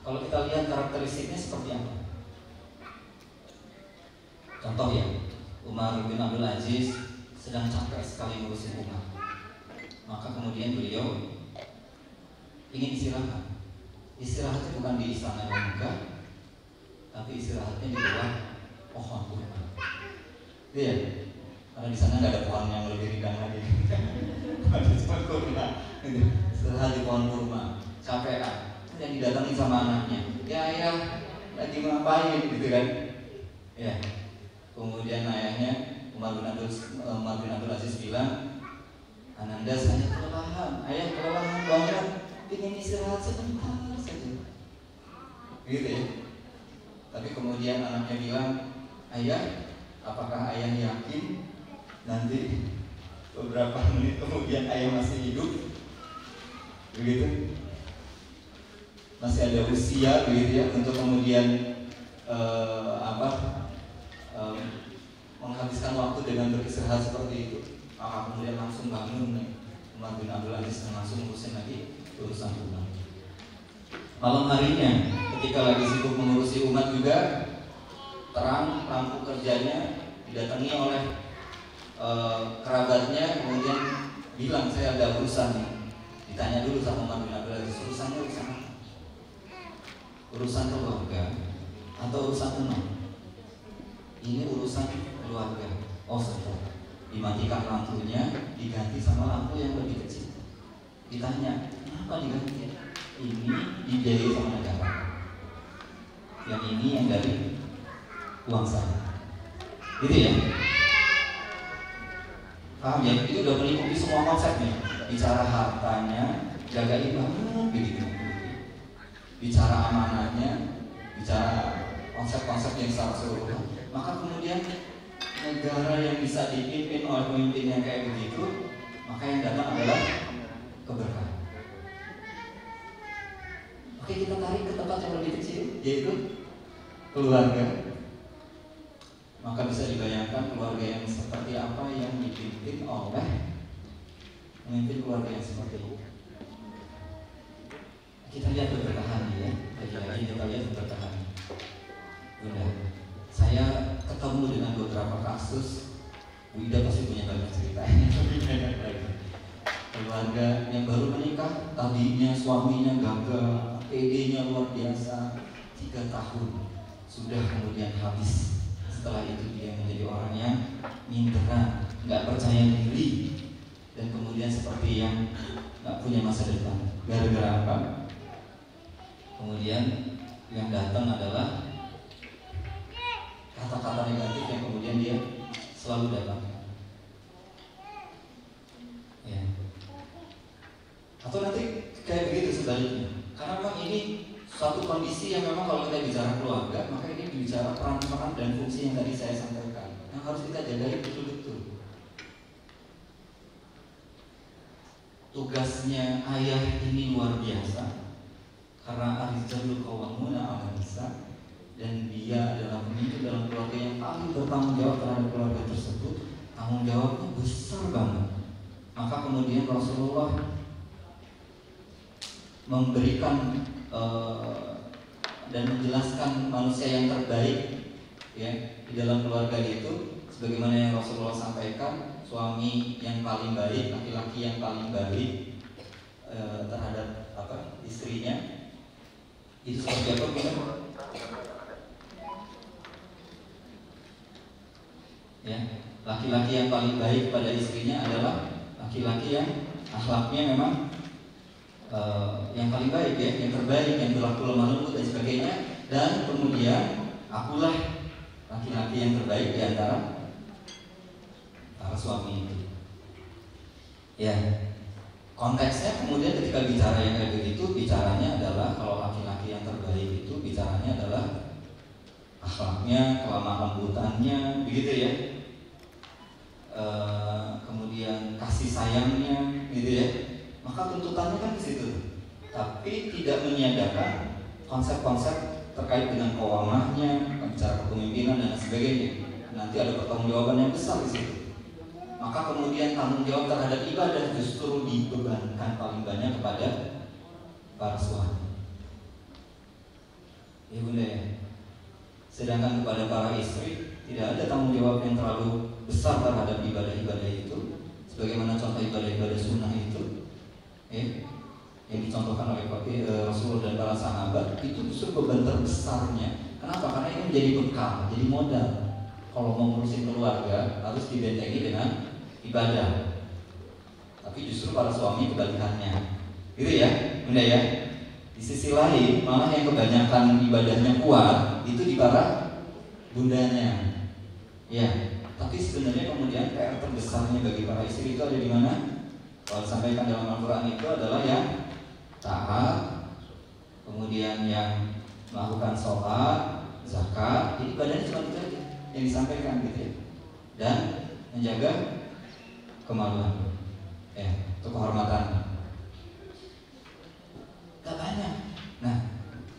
Kalau kita lihat karakteristiknya seperti apa? Contoh ya, Umar bin Abdul Aziz sedang capek sekali ngurusin umat. Maka kemudian beliau ingin istirahat. Istirahatnya bukan di istana yang megah, tapi istirahatnya di bawah pohon kurma. Iya, karena di sana nggak ada pohon yang lebih rindang lagi. Ada cuma kurma. Istirahat di pohon kurma. Capek kan? Yang didatangi sama anaknya. Ya ayah, lagi ngapain gitu kan? Ya. Kemudian ayahnya Umar bin Abdul Aziz bilang, Ananda saya kelelahan, ayah kelelahan banget, ingin istirahat sebentar saja. Gitu ya. Tapi kemudian anaknya bilang, ayah, apakah ayah yakin nanti beberapa menit kemudian ayah masih hidup? Begitu? Masih ada usia begitu ya untuk kemudian menghabiskan waktu dengan beristirahat seperti itu. Maka kemudian langsung bangun nih Umar bin Abdul Aziz dan langsung ngurusin lagi urusan umat. Malam harinya ketika lagi sibuk mengurusi umat juga, terang lampu kerjanya didatangi oleh kerabatnya, kemudian bilang saya ada urusan nih. Ditanya dulu sama Umar bin Abdul Aziz, urusannya urusan apa? Urusan keluarga atau urusan umat? Ini urusan keluarga. Oh setelah dimatikan lampunya, diganti sama lampu yang lebih kecil. Ditanya, kenapa diganti? Ini dibiayai sama negara. Yang ini yang dari uang saya. Gitu ya? Paham ya? Itu udah melingkupi semua konsepnya. Bicara hartanya, jaga ibadah, begitu. Bicara amanahnya, bicara konsep-konsep yang secara keseluruhan. Maka kemudian negara yang bisa dipimpin oleh pemimpin yang kayak begitu, maka yang datang adalah keberkahan. Oke, kita tarik ke tempat yang lebih kecil, yaitu keluarga. Maka bisa dibayangkan keluarga yang seperti apa yang dipimpin oleh pemimpin keluarga yang seperti itu. Kita lihat keberkahan ya, lagi-lagi kita lihat keberkahan. Udah, saya ketemu dengan beberapa kasus. Bu Ida pasti punya banyak cerita. Keluarga yang baru menikah, tadinya suaminya gagal, PD-nya luar biasa, 3 tahun sudah kemudian habis. Setelah itu dia menjadi orang yang minderan, nggak percaya diri, dan kemudian seperti yang nggak punya masa depan. Gara-gara apa? Kemudian yang datang adalah kata-kata negatif yang kemudian dia selalu datang. Ya. Atau nanti kayak begitu sebaliknya. Karena memang ini suatu kondisi yang memang kalau kita bicara keluarga, maka ini bicara peran-peran dan fungsi yang tadi saya sampaikan, yang harus kita jaga betul-betul. Tugasnya ayah ini luar biasa, karena ar-rijalul qawwamuna 'alan nisa, dan dia adalah pemimpin dalam keluarga yang paling bertanggung jawab terhadap keluarga tersebut. Tanggung jawabnya besar banget. Maka kemudian Rasulullah memberikan dan menjelaskan manusia yang terbaik ya di dalam keluarga itu, sebagaimana yang Rasulullah sampaikan, suami yang paling baik, laki-laki yang paling baik terhadap istrinya itu seperti apa kita? Ya, laki-laki yang paling baik pada istrinya adalah laki-laki yang akhlaknya memang yang paling baik ya, yang terbaik, yang berlaku lemah lembut dan sebagainya. Dan kemudian akulah laki-laki yang terbaik di antara para suami itu. Ya, konteksnya kemudian ketika bicara yang kayak begitu, bicaranya adalah kalau laki-laki yang terbaik itu bicaranya adalah akhlaknya, kelemah lembutannya, begitu ya. Kemudian kasih sayangnya, gitu ya. Maka tuntutannya kan di situ, tapi tidak menyiapkan konsep-konsep terkait dengan qawamahnya, bicara kepemimpinan dan sebagainya. Nanti ada pertanggungjawaban yang besar di situ. Maka kemudian tanggung jawab terhadap ibadah justru dibebankan paling banyak kepada para suami. Ya bunda ya. Sedangkan kepada para istri tidak ada tanggung jawab yang terlalu besar terhadap ibadah-ibadah itu, sebagaimana contoh ibadah-ibadah sunnah itu. Ya. yang dicontohkan oleh Rasul dan para sahabat itu justru beban terbesarnya. Kenapa? Karena ini menjadi bekal, jadi modal. Kalau mau ngurusin keluarga harus dibentengi dengan ibadah. Tapi justru para suami kebalikannya, gitu ya, Bunda ya. Di sisi lain malah yang kebanyakan ibadahnya kuat itu di para bundanya, ya. Tapi sebenarnya kemudian PR terbesarnya bagi para istri itu ada di mana? Kalau disampaikan dalam Al-Quran itu adalah yang taat, kemudian yang melakukan sholat, zakat. Jadi ibadahnya cuma itu aja yang disampaikan gitu ya. Dan menjaga kemaluan, itu kehormatan. Gak banyak. Nah,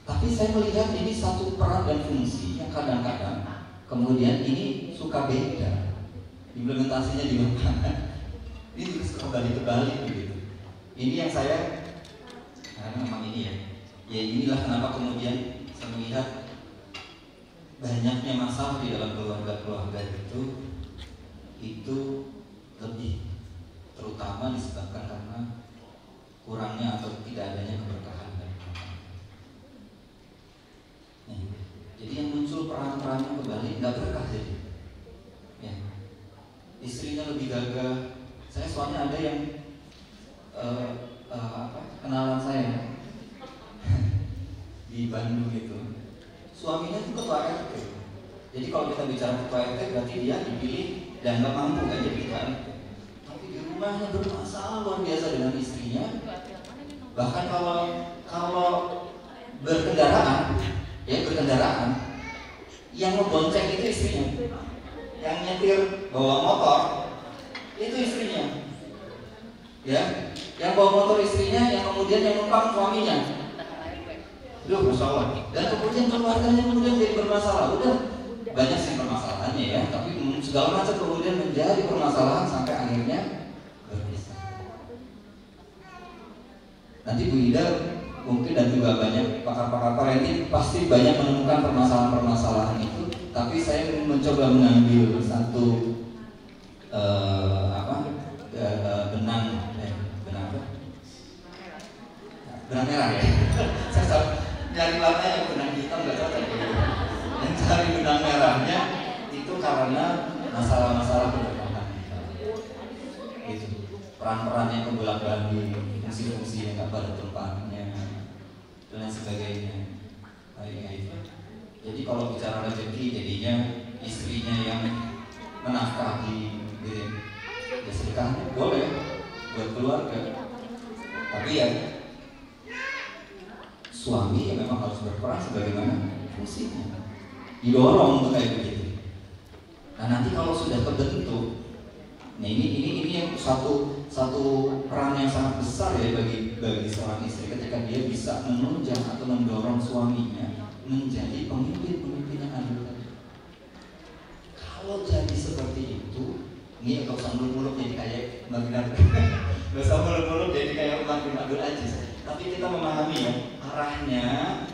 tapi saya melihat ini satu peran dan fungsi yang kadang-kadang kemudian ini suka beda implementasinya di mana. Ini terus kembali begitu. Ini yang saya karena memang ini ya inilah kenapa kemudian saya melihat banyaknya masalah di dalam keluarga itu lebih terutama disebabkan karena kurangnya atau tidak adanya keberkahan dari keluarga. Jadi yang muncul peran-perannya kembali nggak berkah jadi. Ya. Istrinya lebih gagah. Saya soalnya ada yang kenalan saya di Bandung itu, suaminya itu ketua RT. Jadi kalau kita bicara ketua RT berarti dia dipilih dan nggak mampu kan jadi ketua RT. Tapi di rumahnya bermasalah luar biasa dengan istrinya. Bahkan kalau berkendaraan, yang ngebonceng itu istrinya, yang nyetir bawa motor itu istrinya, ya, yang bawa motor istrinya, yang kemudian yang numpang suaminya. Duh, Masya Allah. Dan kemudian keluarganya kemudian jadi bermasalah. Udah banyak sih permasalahannya ya, tapi segala macam kemudian menjadi permasalahan sampai akhirnya berpisah. Nanti Bu Ida mungkin dan juga banyak pakar-pakar parenting pasti banyak menemukan permasalahan-permasalahan itu. Tapi saya mencoba mengambil satu benang merah ya. Saya nyari warna yang benang hitam nggak cocok. Yang cari benang merahnya itu karena masalah-masalah keberkahan. Itu peran-perannya kebolak-balik, fungsi-fungsi yang nggak pada tempatnya dan lain sebagainya. Jadi kalau bicara rezeki jadinya istrinya yang menafkahi, gitu. Ya sedekah boleh buat keluarga, tapi ya suami yang memang harus berperan sebagaimana fungsinya, didorong untuk kayak begitu. Nah nanti kalau sudah terbentuk, nah ini yang satu peran yang sangat besar ya bagi seorang istri ketika dia bisa menunjang atau mendorong suaminya menjadi pemimpin yang adil. Kalau jadi seperti itu, ini nggak usah muluk-muluk jadi kayak Mbak Binar, nggak usah muluk-muluk jadi kayak Mbak Binar aja. Tapi kita memahami ya arahnya,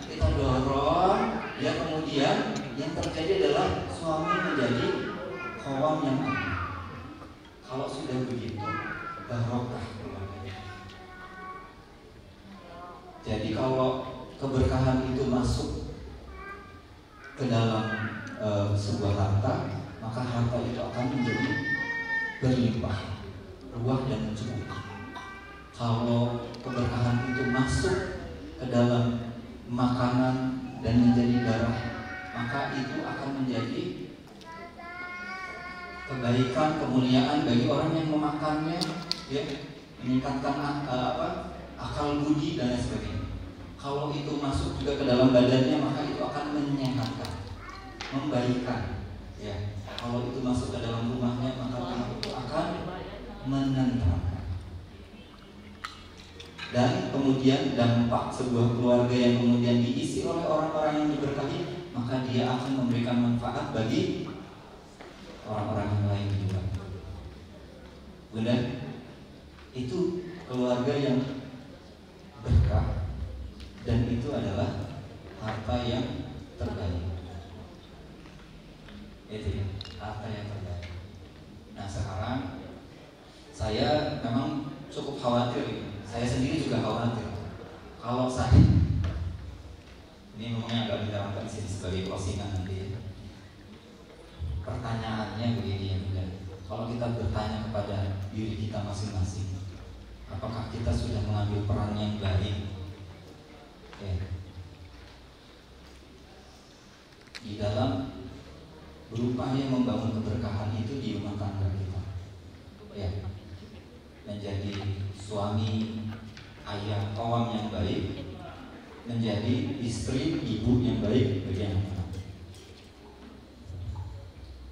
kita dorong, ya kemudian yang terjadi adalah suami menjadi kawan yang adil. Kalau sudah begitu, barokah keluarganya. Jadi kalau keberkahan itu masuk ke dalam sebuah harta, maka harta itu akan menjadi berlimpah, ruah dan mencukupi. Kalau keberkahan itu masuk ke dalam makanan dan menjadi darah, maka itu akan menjadi kebaikan, kemuliaan bagi orang yang memakannya, ya, meningkatkan akal budi dan lain sebagainya. Kalau itu masuk juga ke dalam badannya, maka itu akan menyehatkan, membaikkan. Ya, kalau itu masuk ke dalam rumahnya, maka itu akan menenteramkan. Dan kemudian dampak sebuah keluarga yang kemudian diisi oleh orang-orang yang diberkahi, maka dia akan memberikan manfaat bagi orang-orang yang lain juga. Benar? Itu keluarga yang berkah. Dan itu adalah harta yang terbaik. Itu ya, harta yang terbaik. Nah sekarang saya memang cukup khawatir. Saya sendiri juga khawatir. Kalau saya ini ngomongnya agak diterangkan sini sebagai closingan nanti ya. Pertanyaannya begini ya Bunda. Kalau kita bertanya kepada diri kita masing-masing, apakah kita sudah mengambil peran yang baik ya, di dalam berupaya membangun keberkahan itu di rumah tangga kita ya, menjadi suami, ayah, kawan yang baik, menjadi istri, ibu yang baik bagi anak-anak,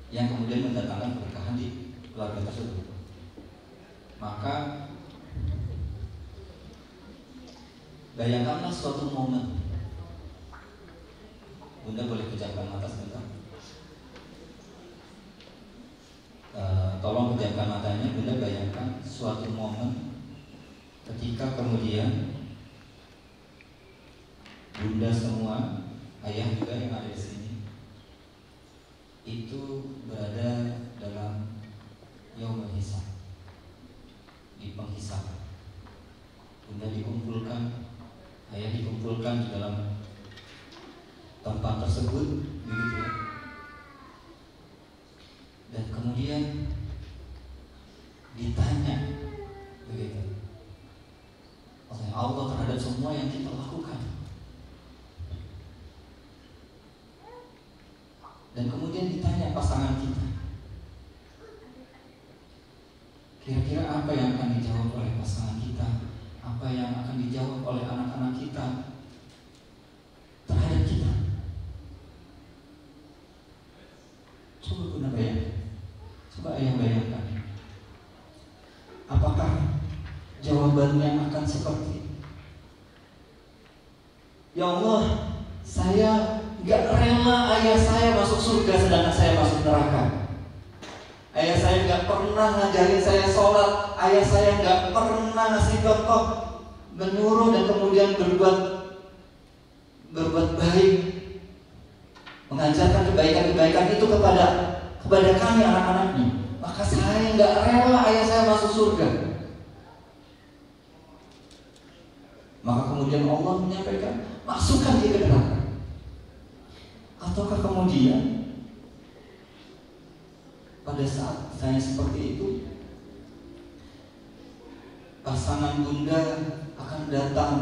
yang kemudian mendatangkan keberkahan di keluarga tersebut. Maka bayangkanlah suatu momen, Bunda boleh pejamkan mata sebentar. Tolong pejamkan matanya. Bunda bayangkan suatu momen ketika kemudian Bunda semua, ayah juga yang ada di sini, itu berada dalam yaumul hisab, di penghisaban. Bunda dikumpulkan, ayah dikumpulkan di dalam tempat tersebut, begitu ya. Dan kemudian ditanya, begitu, oleh Allah terhadap semua yang kita lakukan. Dan kemudian ditanya pasangan kita, kira-kira apa yang akan dijawab oleh pasangan kita, apa yang akan dijawab oleh anak-anak kita terhadap kita. Coba Bunda bayangkan, coba ayah bayangkan, apakah jawabannya akan seperti, ya Allah, saya gak rela ayah saya masuk surga sedangkan saya masuk neraka. Ayah saya gak pernah ngajarin saya sholat, ayah saya gak pernah ngasih contoh menyuruh dan kemudian berbuat baik, mengajarkan kebaikan-kebaikan itu kepada kami anak-anaknya. Maka saya gak rela ayah saya masuk surga. Maka kemudian Allah menyampaikan, masukkan dia ke neraka. Ataukah kemudian pada saat saya seperti itu, pasangan Bunda akan datang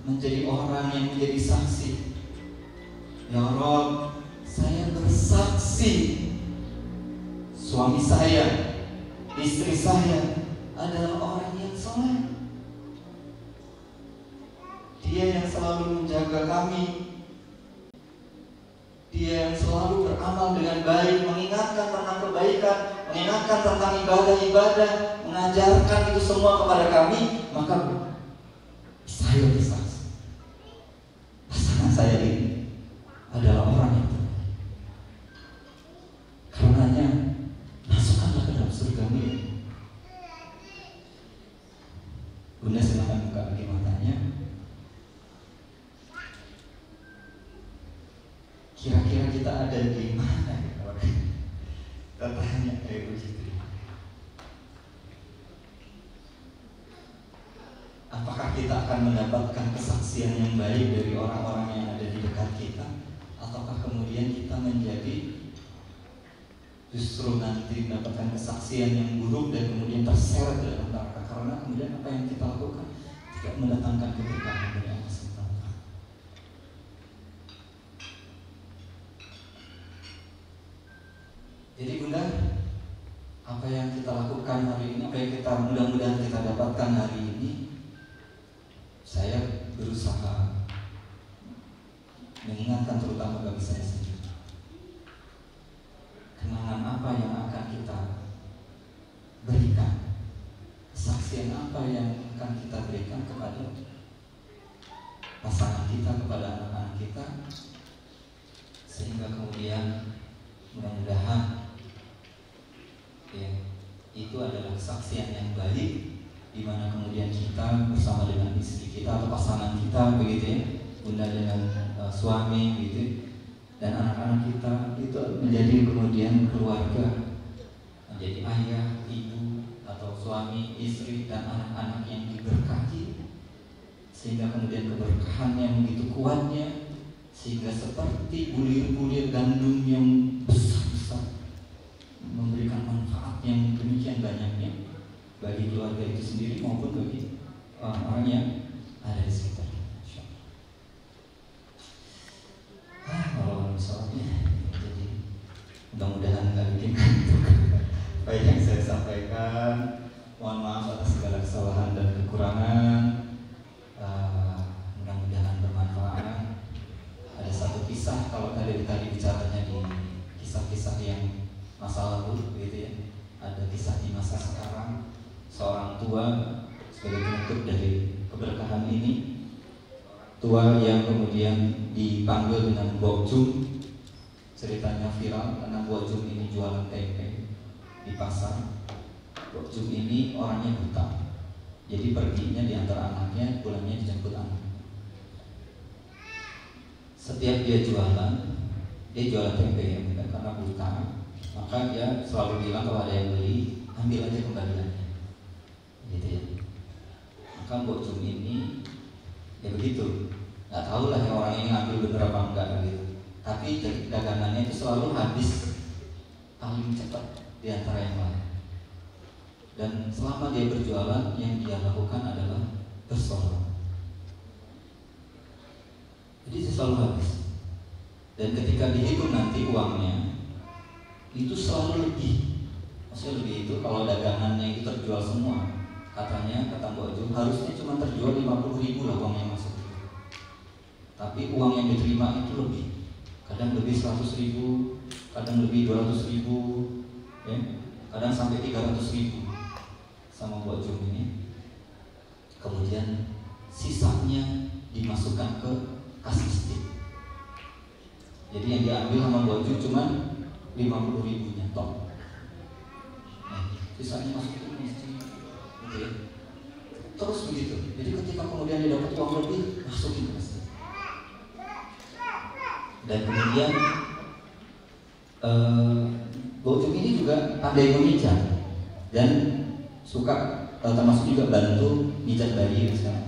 menjadi orang yang menjadi saksi, ya Rob, saya bersaksi suami saya, istri saya adalah orang yang soleh. Dia yang selalu menjaga kami, dia yang selalu beramal dengan baik, mengingatkan tentang kebaikan, mengingatkan tentang ibadah-ibadah, mengajarkan itu semua kepada kami. Maka saya bersaksi, pasangan saya ini adalah orang yang terbaik. Karenanya masukkanlah ke dalam surga-Mu. Bunda silakan buka lagi matanya. Kira-kira kita ada di mana ya kalau kita tanya kayak begitu? Apakah kita akan mendapatkan kesaksian yang baik dari orang-orang yang ada di dekat kita, ataukah kemudian kita menjadi justru nanti mendapatkan kesaksian yang buruk dan kemudian terseret dalam neraka karena kemudian apa yang kita lakukan tidak mendatangkan keberkahan dari Allah SWT. Jadi Bunda, apa yang kita lakukan hari ini, apa yang kita mudah-mudahan kita dapatkan hari ini, saya berusaha mengingatkan terutama bagi saya sendiri. Kenangan apa yang akan kita berikan, kesaksian apa yang akan kita berikan kepada pasangan kita, kepada anak-anak kita, sehingga kemudian mudah-mudahan ya, itu adalah kesaksian yang baik, di mana kemudian kita bersama dengan istri kita atau pasangan kita, begitu ya, Bunda dengan suami, gitu, dan anak-anak kita itu menjadi kemudian keluarga, menjadi ayah, ibu, atau suami, istri, dan anak-anak yang diberkati, sehingga kemudian keberkahannya begitu kuatnya, sehingga seperti bulir-bulir gandum yang besar-besar, memberikan manfaat yang demikian banyaknya bagi keluarga itu sendiri maupun bagi orang-orang yang ada di sekitar. Kalau misalnya, jadi mudah-mudahan nggak bikin kantuk. Baik yang saya sampaikan, mohon maaf atas segala kesalahan dan kekurangan. Mudah-mudahan bermanfaat. Ada satu kisah, kalau tadi bicaranya di kisah-kisah yang masa lalu, gitu ya. Ada kisah di masa sekarang, seorang tua sebagai penutup dari keberkahan ini, tua yang kemudian dipanggil dengan Bokjum. Ceritanya viral karena Bokjum ini jualan tempe di pasar. Bokjum ini orangnya buta, jadi perginya di antara anaknya, pulangnya dijemput anak. Setiap dia jualan tempe ya, karena buta, maka dia selalu bilang kalau ada yang beli, ambil aja kembaliannya, gitu ya. Maka Bokjum ini ya begitu, nggak tahu lah orang ini ngambil bener apa enggak gitu. Tapi dagangannya itu selalu habis paling cepat di antara yang lain. Dan selama dia berjualan, yang dia lakukan adalah bersolat. Jadi dia selalu habis. Dan ketika dihitung nanti uangnya, itu selalu lebih. Maksudnya lebih itu kalau dagangannya itu terjual semua, katanya kata Mbak Jum harusnya cuma terjual 50.000 lah uang yang masuk. Tapi uang yang diterima itu lebih. Kadang lebih 100.000, kadang lebih 200.000, ya, kadang sampai 300.000 sama Mbak Jum ini. Kemudian sisanya dimasukkan ke kas masjid. Jadi yang diambil sama Mbak Jum cuma 50.000-nya top. Sisanya masuk ke masjid, gitu ya. Terus begitu. Jadi ketika kemudian dia dapat uang lebih, masukin ke masjid. Dan kemudian Bokjum ini juga pandai memijat dan suka termasuk juga bantu mijat bayi misalnya.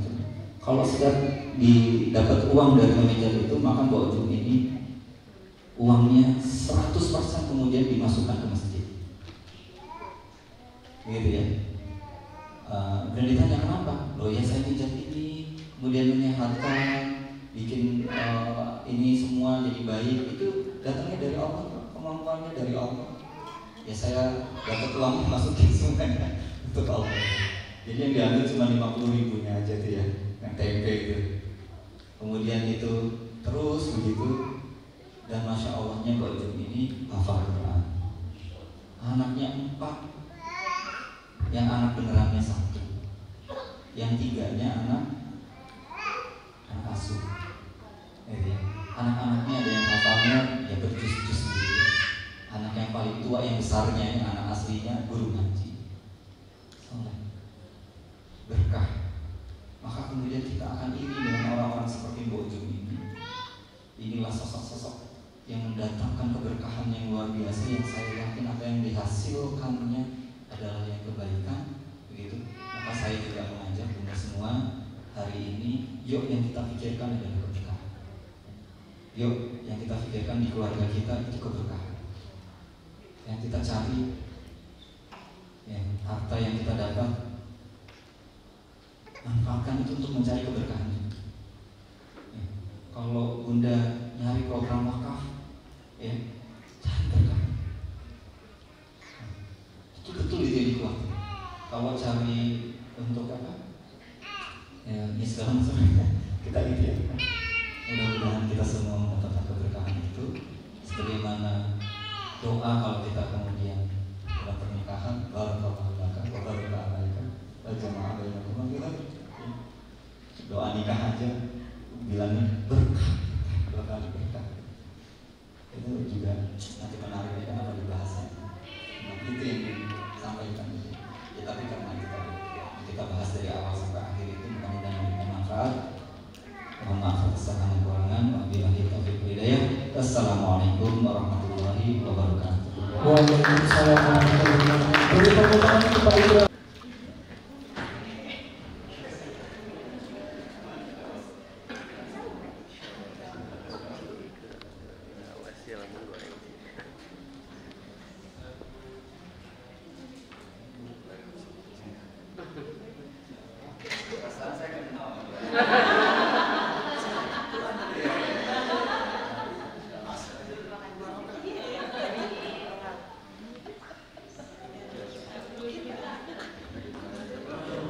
Kalau setiap didapat uang dari memijat itu, maka Bokjum ini uangnya 100% kemudian dimasukkan ke masjid, gitu ya. Dan ditanya kenapa? Loh ya saya mijat ini, kemudian menyehatkan, bikin ini semua jadi baik, itu datangnya dari Allah, kemampuannya dari Allah. Ya saya dapat uang masukin semuanya untuk Allah. Jadi yang diambil cuma 50.000-nya aja tuh ya, yang tempe itu. Kemudian itu terus begitu. Dan Masya Allahnya Bokjum ini hafal Quran. Anaknya 4, yang anak benerannya 1, yang 3-nya anak asuh. Anak-anaknya ada yang hafalnya ya berjus-jus gitu. Anak yang paling tua, yang besarnya, yang anak aslinya guru ngaji. Berkah. Maka kemudian kita akan iri dengan orang-orang seperti Bokjum ini. Inilah sosok-sosok yang mendatangkan keberkahan yang luar biasa, yang saya yakin apa yang dihasilkannya adalah yang kebaikan, begitu. Maka saya juga mengajak Bunda semua hari ini, yuk yang kita pikirkan adalah keberkahan. Yuk yang kita pikirkan di keluarga kita itu keberkahan. Yang kita cari, ya, harta yang kita dapat, manfaatkan itu untuk mencari keberkahan. Ya, kalau Bunda nyari program wakaf, ya, cari berkah. Itu betul itu di keluarga. Kalau cari untuk apa? Ya, Islam kita gitu ya. Mudah-mudahan kita semua mendapatkan keberkahan itu. Sebagaimana doa kalau kita kemudian dalam pernikahan, barakallahu laka wa baraka alaika wa jama'a bainakum, kita doa nikah aja bilangnya berkah, berkah. Itu juga nanti menarik ya, kenapa dibahasnya. Nah, itu yang disampaikan itu. Ya, tapi karena kita bahas dari awal sampai akhir itu mudah-mudahan memberikan manfaat. Mohon maaf atas kesalahan dan kekurangan. Wabillahi taufiq wal hidayah. Assalamualaikum warahmatullahi wabarakatuh. Waalaikumsalam warahmatullahi wabarakatuh. Beri tepuk tangan kepada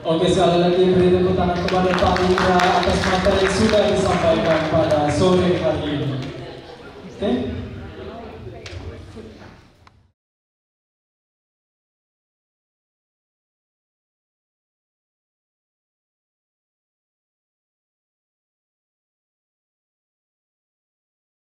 Oke, sekali lagi beri tepuk tangan kepada Pak Indra atas materi yang sudah disampaikan pada sore hari ini.